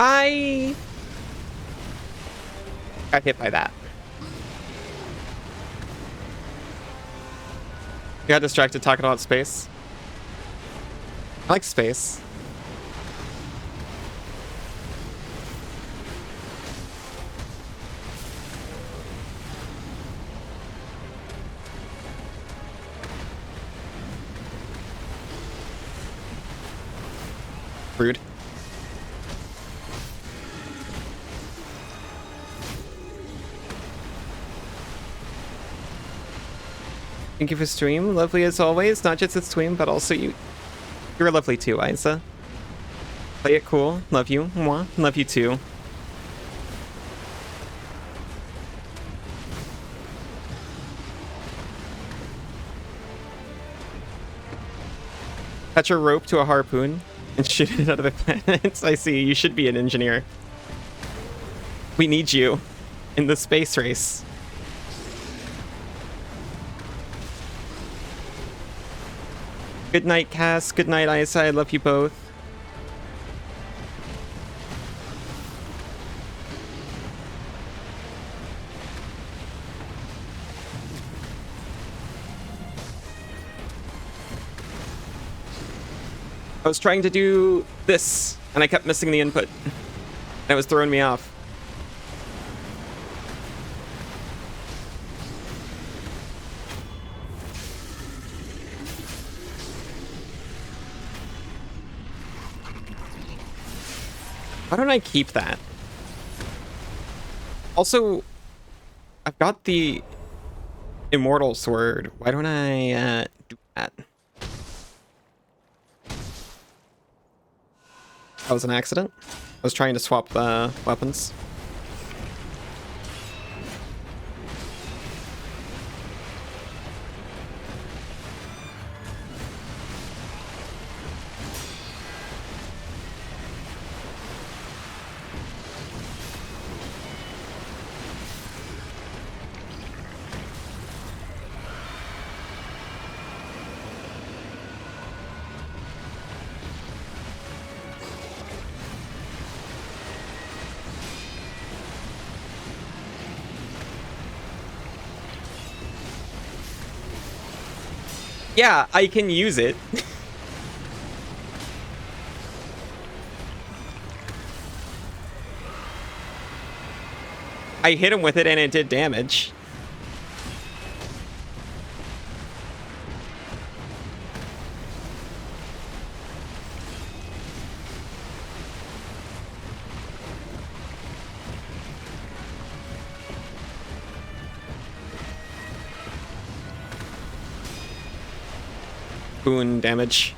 I got hit by that. Got distracted talking about space. I like space. Rude. Thank you for stream. Lovely as always. Not just the stream, but also you. You're lovely too, Isa. Play it cool. Love you. Mwah. Love you too. Attach a rope to a harpoon and shoot it out of the planets. I see. You should be an engineer. We need you in the space race. Good night, Cass. Good night, Isa. I love you both. I was trying to do this, and I kept missing the input. And it was throwing me off. Why don't I keep that? Also, I've got the immortal sword. Why don't I do that? That was an accident. I was trying to swap weapons. Yeah, I can use it. I hit him with it and it did damage. Boon damage.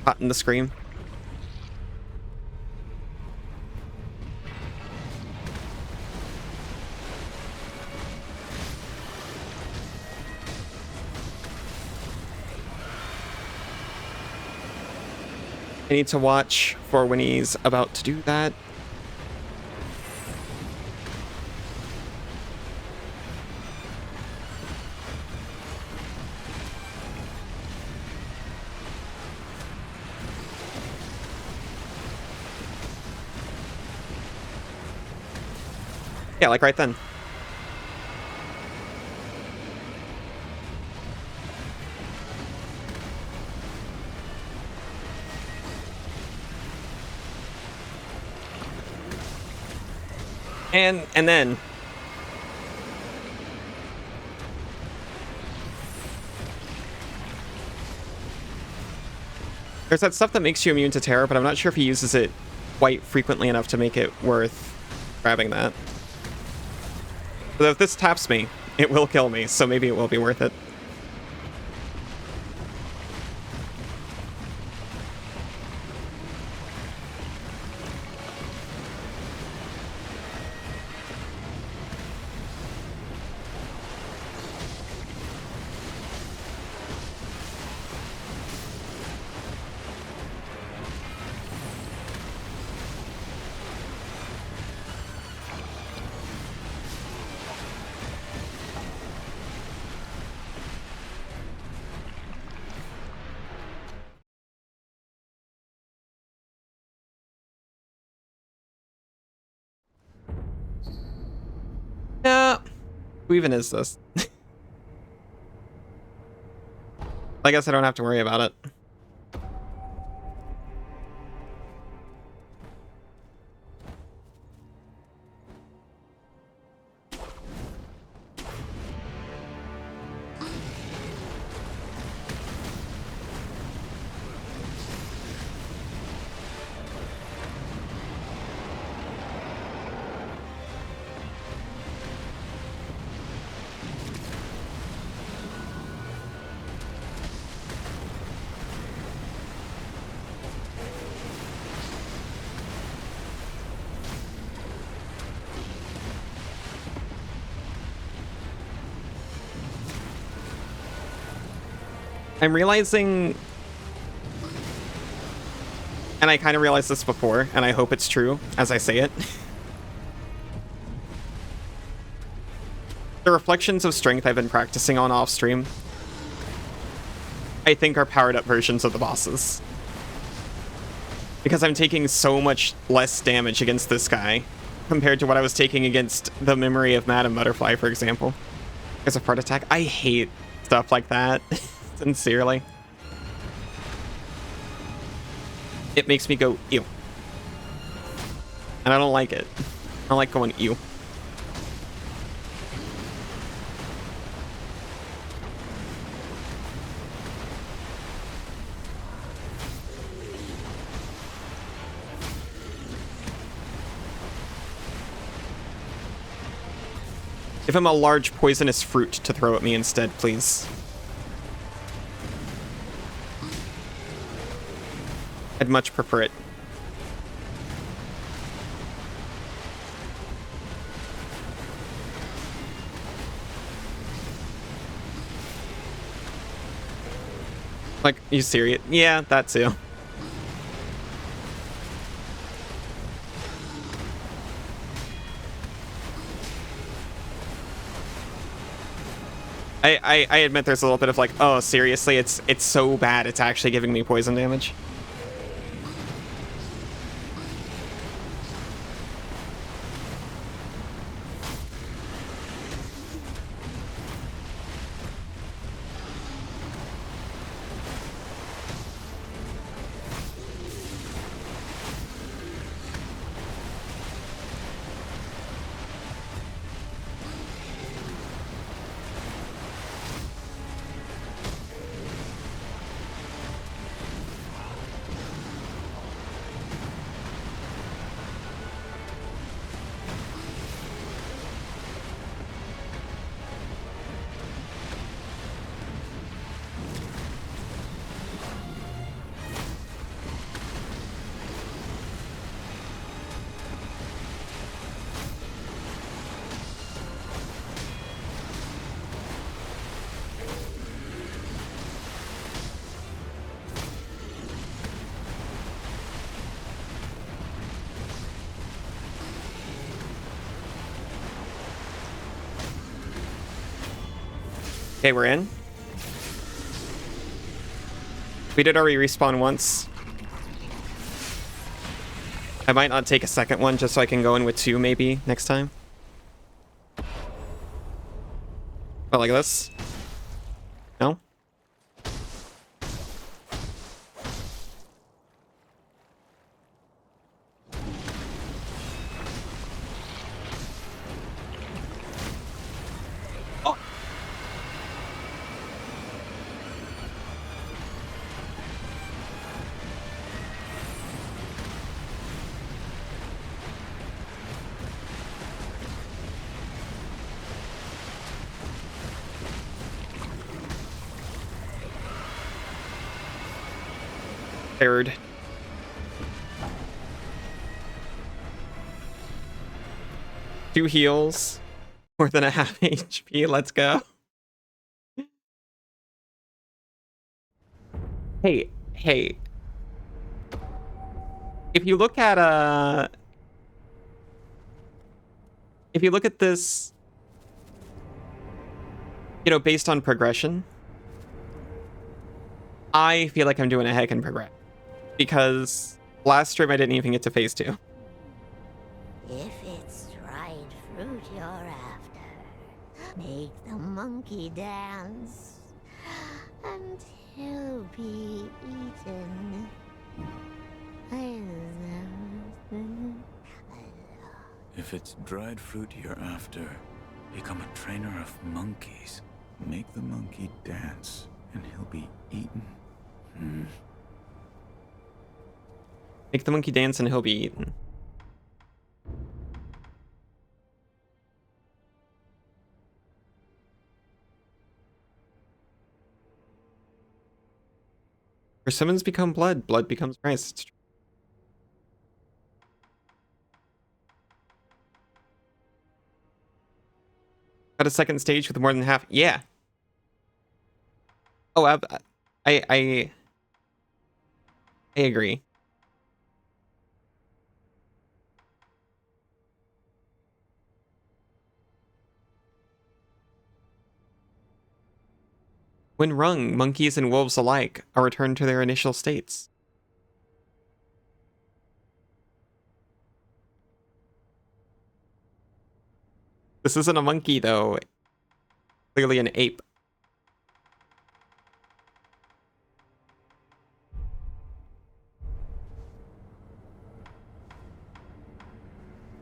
Hot in the scream. I need to watch for when he's about to do that. Yeah, like right then. And then there's that stuff that makes you immune to terror, but I'm not sure if he uses it quite frequently enough to make it worth grabbing that. But if this taps me, it will kill me, so maybe it will be worth it. Who even is this? I guess I don't have to worry about it. I'm realizing, and I kind of realized this before, and I hope it's true as I say it. The reflections of strength I've been practicing on off stream, I think, are powered up versions of the bosses. Because I'm taking so much less damage against this guy compared to what I was taking against the Memory of Madame Butterfly, for example. As a part attack, I hate stuff like that. Sincerely. It makes me go, ew. And I don't like it. I don't like going, ew. Give him a large poisonous fruit to throw at me instead, please. I'd much prefer it. Like, you serious? Yeah, that too. I admit there's a little bit of like, oh, seriously, it's so bad it's actually giving me poison damage. Okay, we're in. We did already respawn once. I might not take a second one just so I can go in with 2 maybe next time. Oh, like this? No? Oh! Third. Two heals. More than a half HP. Let's go. Hey. If you look at this, you know, based on progression, I feel like I'm doing a heck in progress. Because last stream I didn't even get to phase 2. If it's dried fruit you're after, make the monkey dance, and he'll be eaten. If it's dried fruit you're after, become a trainer of monkeys. Make the monkey dance, and he'll be eaten. Make the monkey dance and he'll be eaten. Persimmons become blood. Blood becomes Christ. Got a second stage with more than half. Yeah. Oh, I agree. When wrung, monkeys and wolves alike are returned to their initial states. This isn't a monkey, though. Clearly an ape.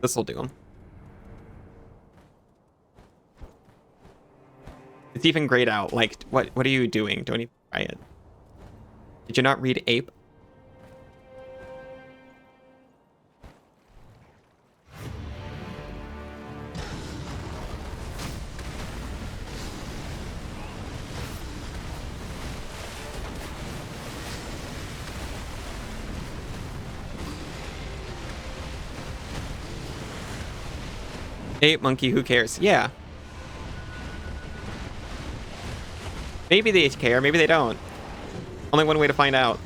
This'll do him. It's even grayed out. Like, what are you doing? Don't even try it. Did you not read ape? Ape monkey, who cares? Yeah. Maybe they care, maybe they don't. Only one way to find out.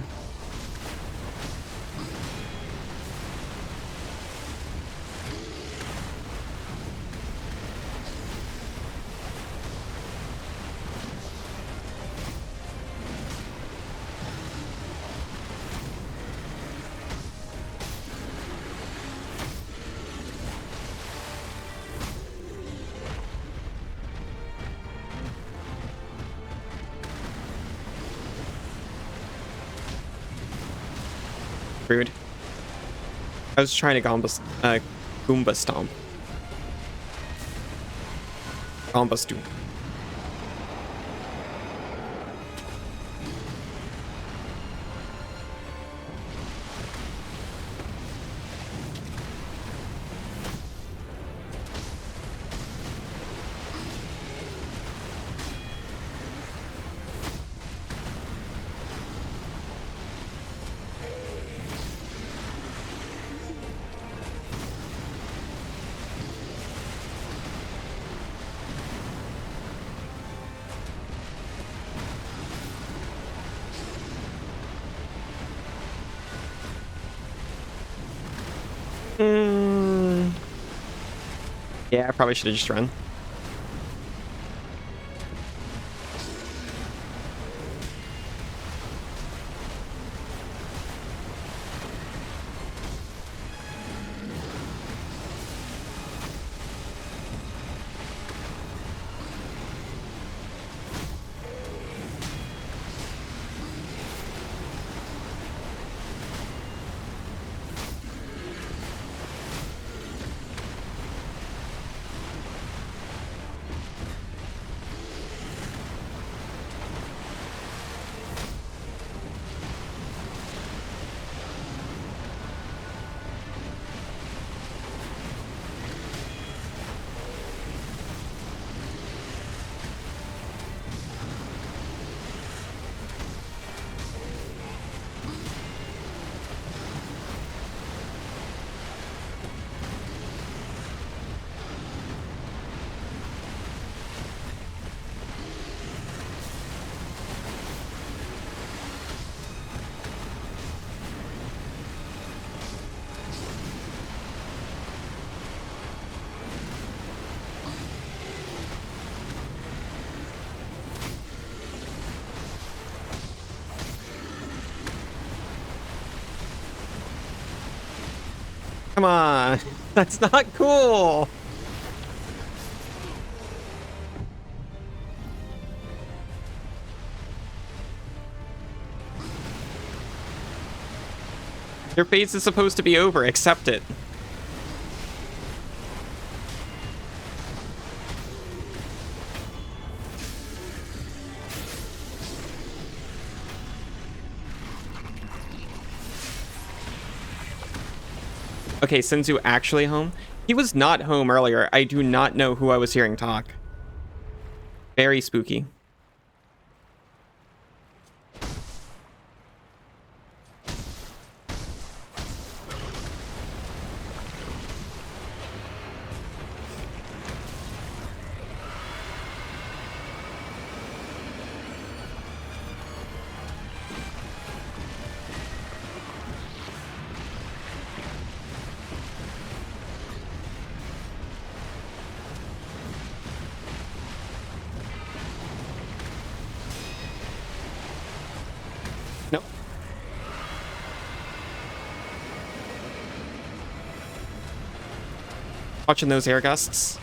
Rude. I was trying to Goomba stomp. Goomba stomp. Yeah, I probably should have just run. Come on. That's not cool. Your phase is supposed to be over. Accept it. Okay, Senzu actually home? He was not home earlier. I do not know who I was hearing talk. Very spooky. Nope. Watching those air gusts.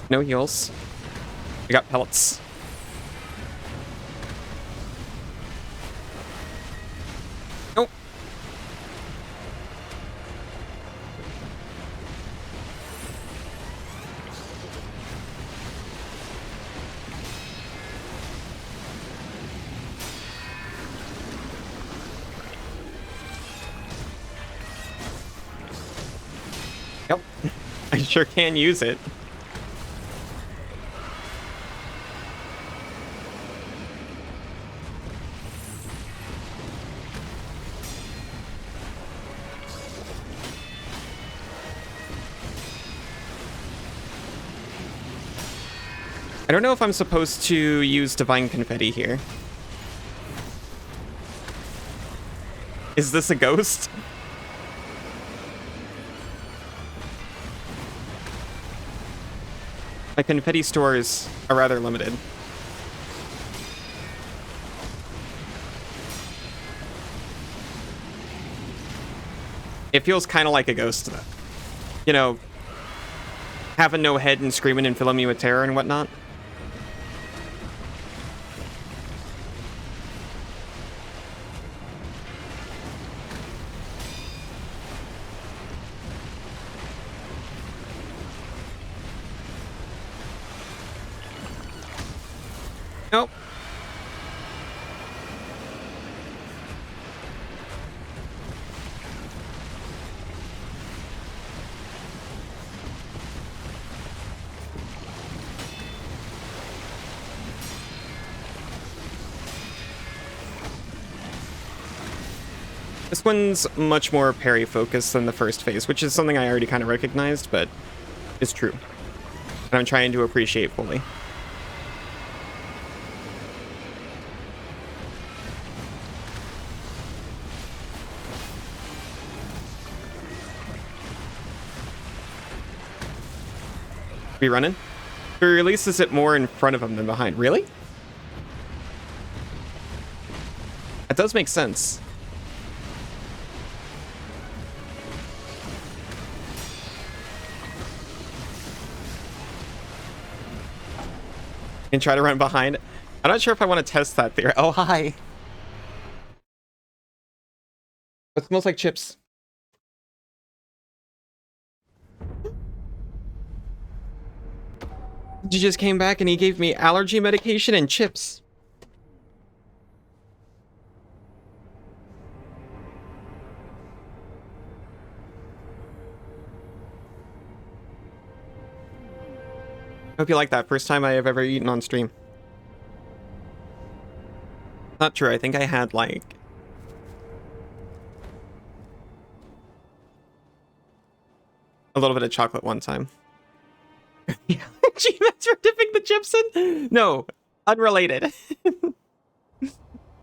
No heals. We got pellets. Nope. Sure can use it. I don't know if I'm supposed to use Divine Confetti here. Is this a ghost? My confetti stores are rather limited. It feels kind of like a ghost. You know, having no head and screaming and filling me with terror and whatnot. Nope. This one's much more parry focused than the first phase, which is something I already kind of recognized, but it's true. And I'm trying to appreciate fully. Be running? He releases it more in front of him than behind. Really? That does make sense. And try to run behind. I'm not sure if I want to test that theory. Oh, hi. It smells like chips. He just came back and he gave me allergy medication and chips. Hope you like that. First time I have ever eaten on stream. Not true. I think I had like... a little bit of chocolate one time. G-Mats for dipping the chips in? No, unrelated.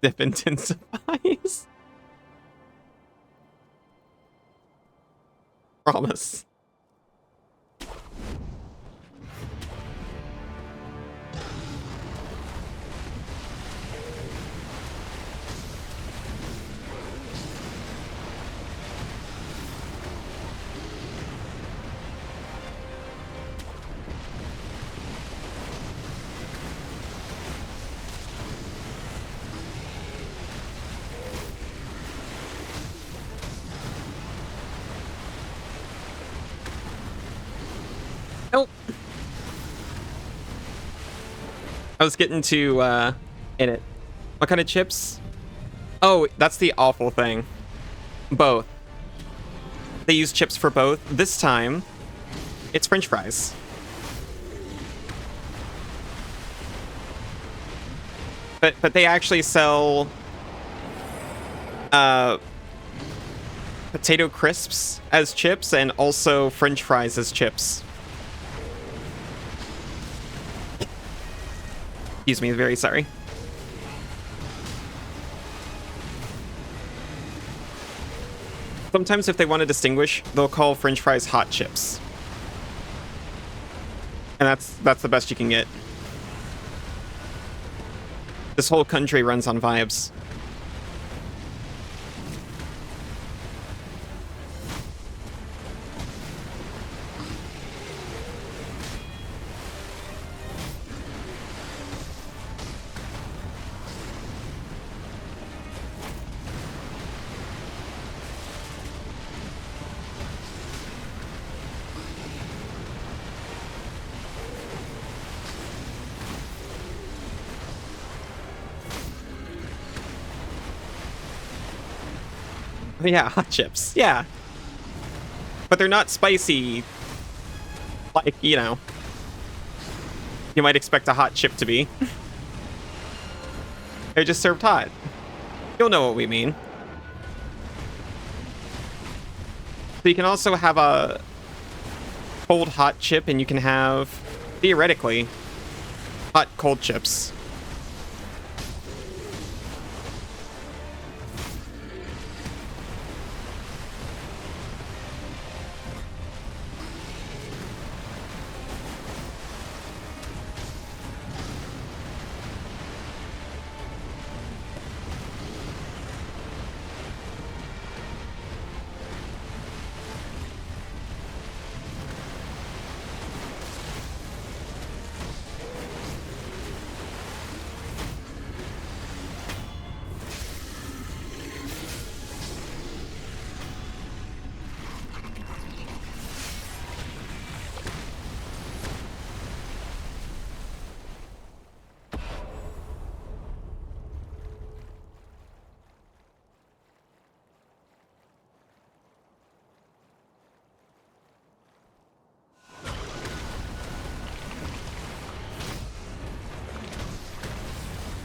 Dip intensifies. Promise. Nope. I was getting to, in it. What kind of chips? Oh, that's the awful thing. Both. They use chips for both. This time, it's French fries. But they actually sell, potato crisps as chips and also French fries as chips. Excuse me, very sorry. Sometimes if they want to distinguish, they'll call French fries hot chips. And that's the best you can get. This whole country runs on vibes. Yeah, hot chips. Yeah. But they're not spicy like, you know, you might expect a hot chip to be. They're just served hot. You'll know what we mean. So you can also have a cold hot chip, and you can have, theoretically, hot cold chips.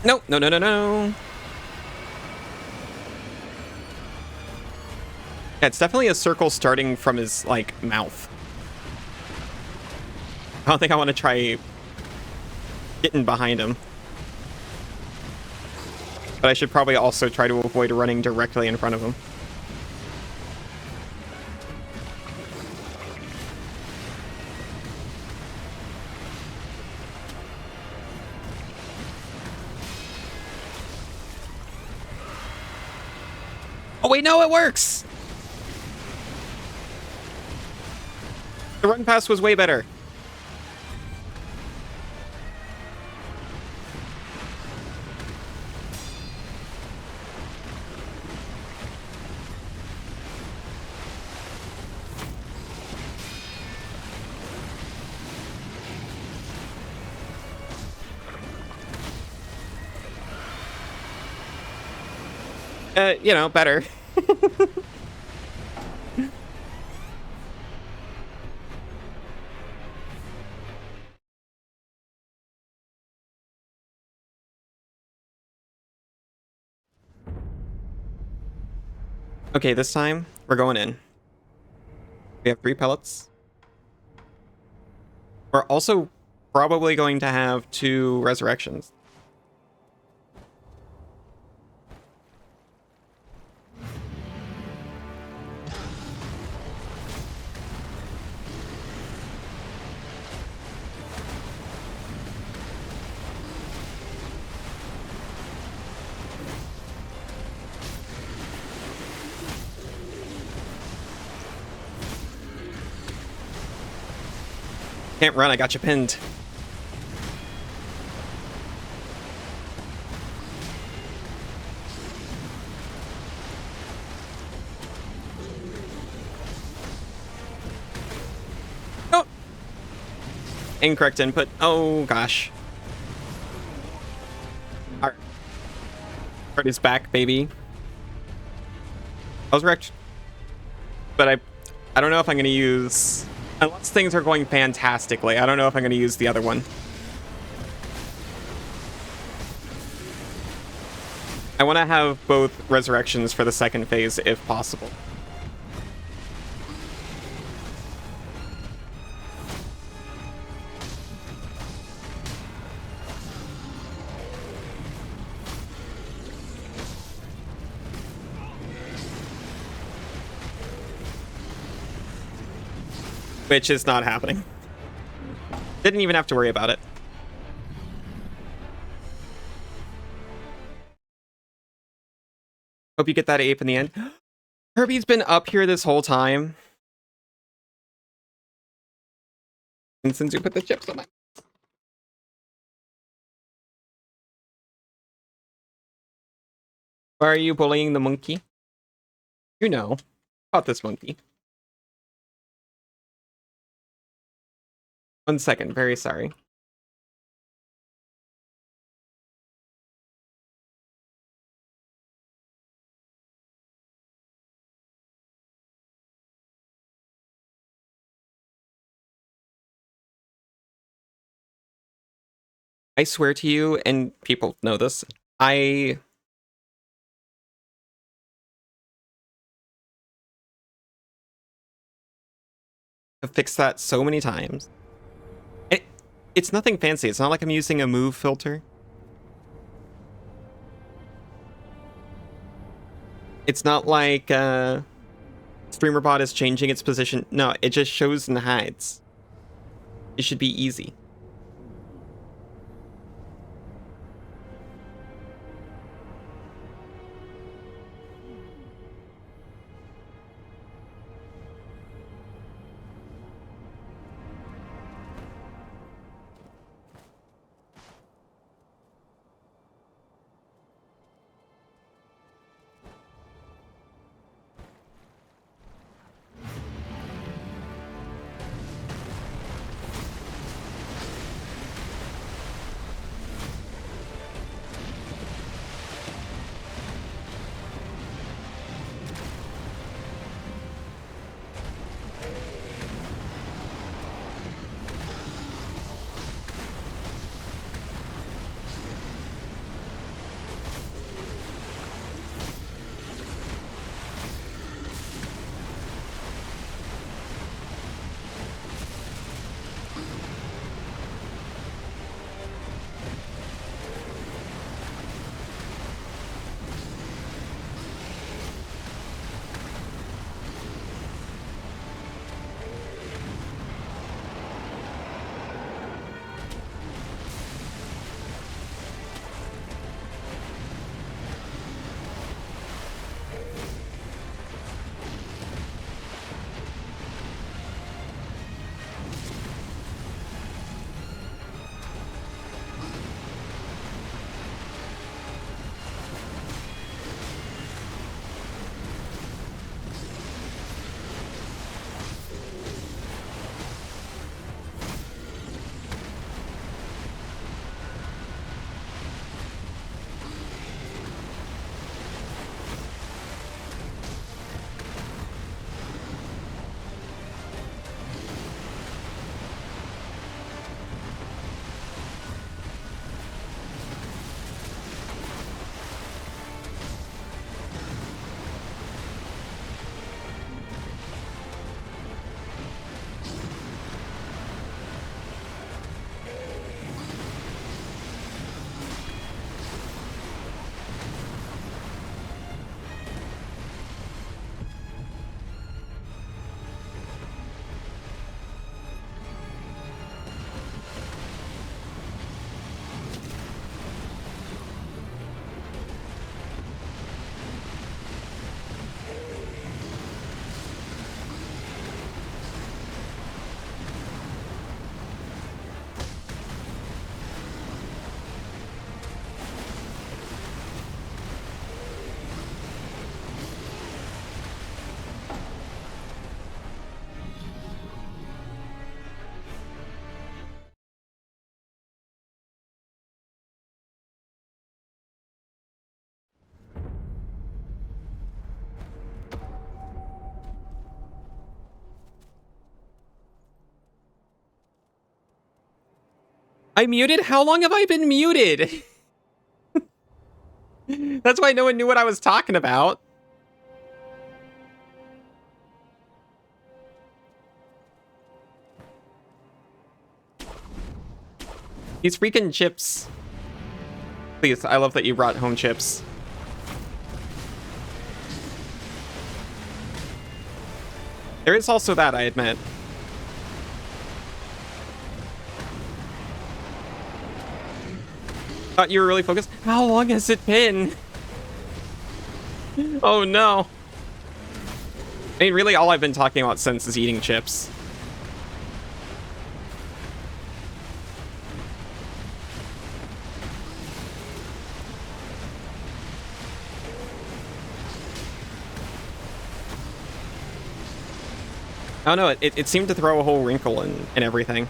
No, no, no, no, no. Yeah, it's definitely a circle starting from his, like, mouth. I don't think I want to try getting behind him. But I should probably also try to avoid running directly in front of him. Oh wait, no, it works! The run pass was way better. You know, better. Okay, this time we're going in. We have 3 pellets. We're also probably going to have 2 resurrections. Can't run, I got you pinned. Oh! Incorrect input. Oh, gosh. Alright. Heart is back, baby. I was wrecked. But I don't know if I'm going to use... Unless things are going fantastically, I don't know if I'm going to use the other one. I want to have both resurrections for the second phase, if possible. Which is not happening. Didn't even have to worry about it. Hope you get that ape in the end. Kirby's been up here this whole time. And since you put the chips on my... Why are you bullying the monkey? You know. About this monkey. 1 second, very sorry. I swear to you, and people know this, I have fixed that so many times. It's nothing fancy. It's not like I'm using a move filter. It's not like StreamerBot is changing its position. No, it just shows and hides. It should be easy. I muted? How long have I been muted? That's why no one knew what I was talking about. These freaking chips. Please, I love that you brought home chips. There is also that, I admit. Thought you were really focused. How long has it been? Oh no. I mean, really all I've been talking about since is eating chips. I don't know, it seemed to throw a whole wrinkle in everything.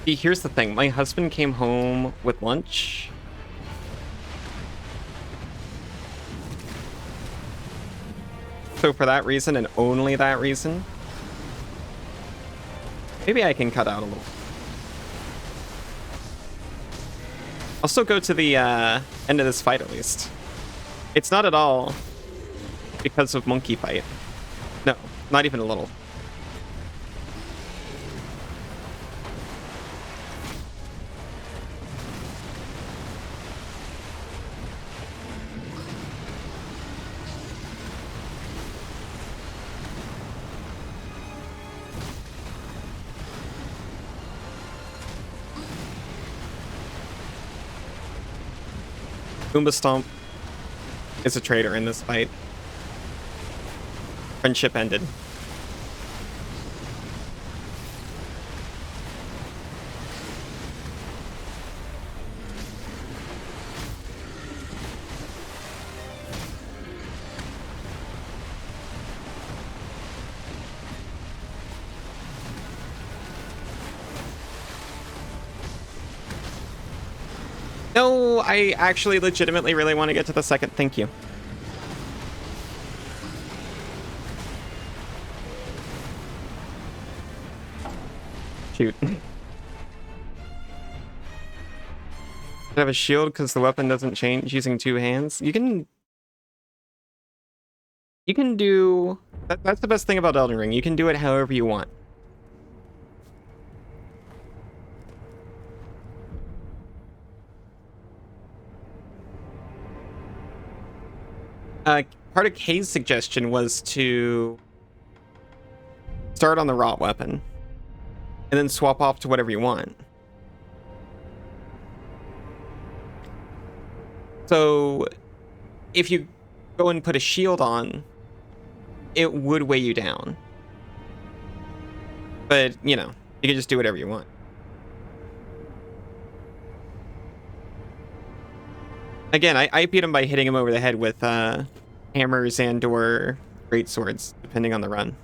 See, here's the thing. My husband came home with lunch. So for that reason, and only that reason, maybe I can cut out a little. I'll still go to the end of this fight at least. It's not at all because of monkey fight. No, not even a little. Goomba Stomp is a traitor in this fight. Friendship ended. No, I actually legitimately really want to get to the second. Thank you. Shoot. I have a shield because the weapon doesn't change using two hands. You can do that's the best thing about Elden Ring. You can do it however you want. Part of Kay's suggestion was to start on the rot weapon and then swap off to whatever you want. So if you go and put a shield on, it would weigh you down. But, you know, you can just do whatever you want. Again, I beat him by hitting him over the head with hammers and or great swords, depending on the run.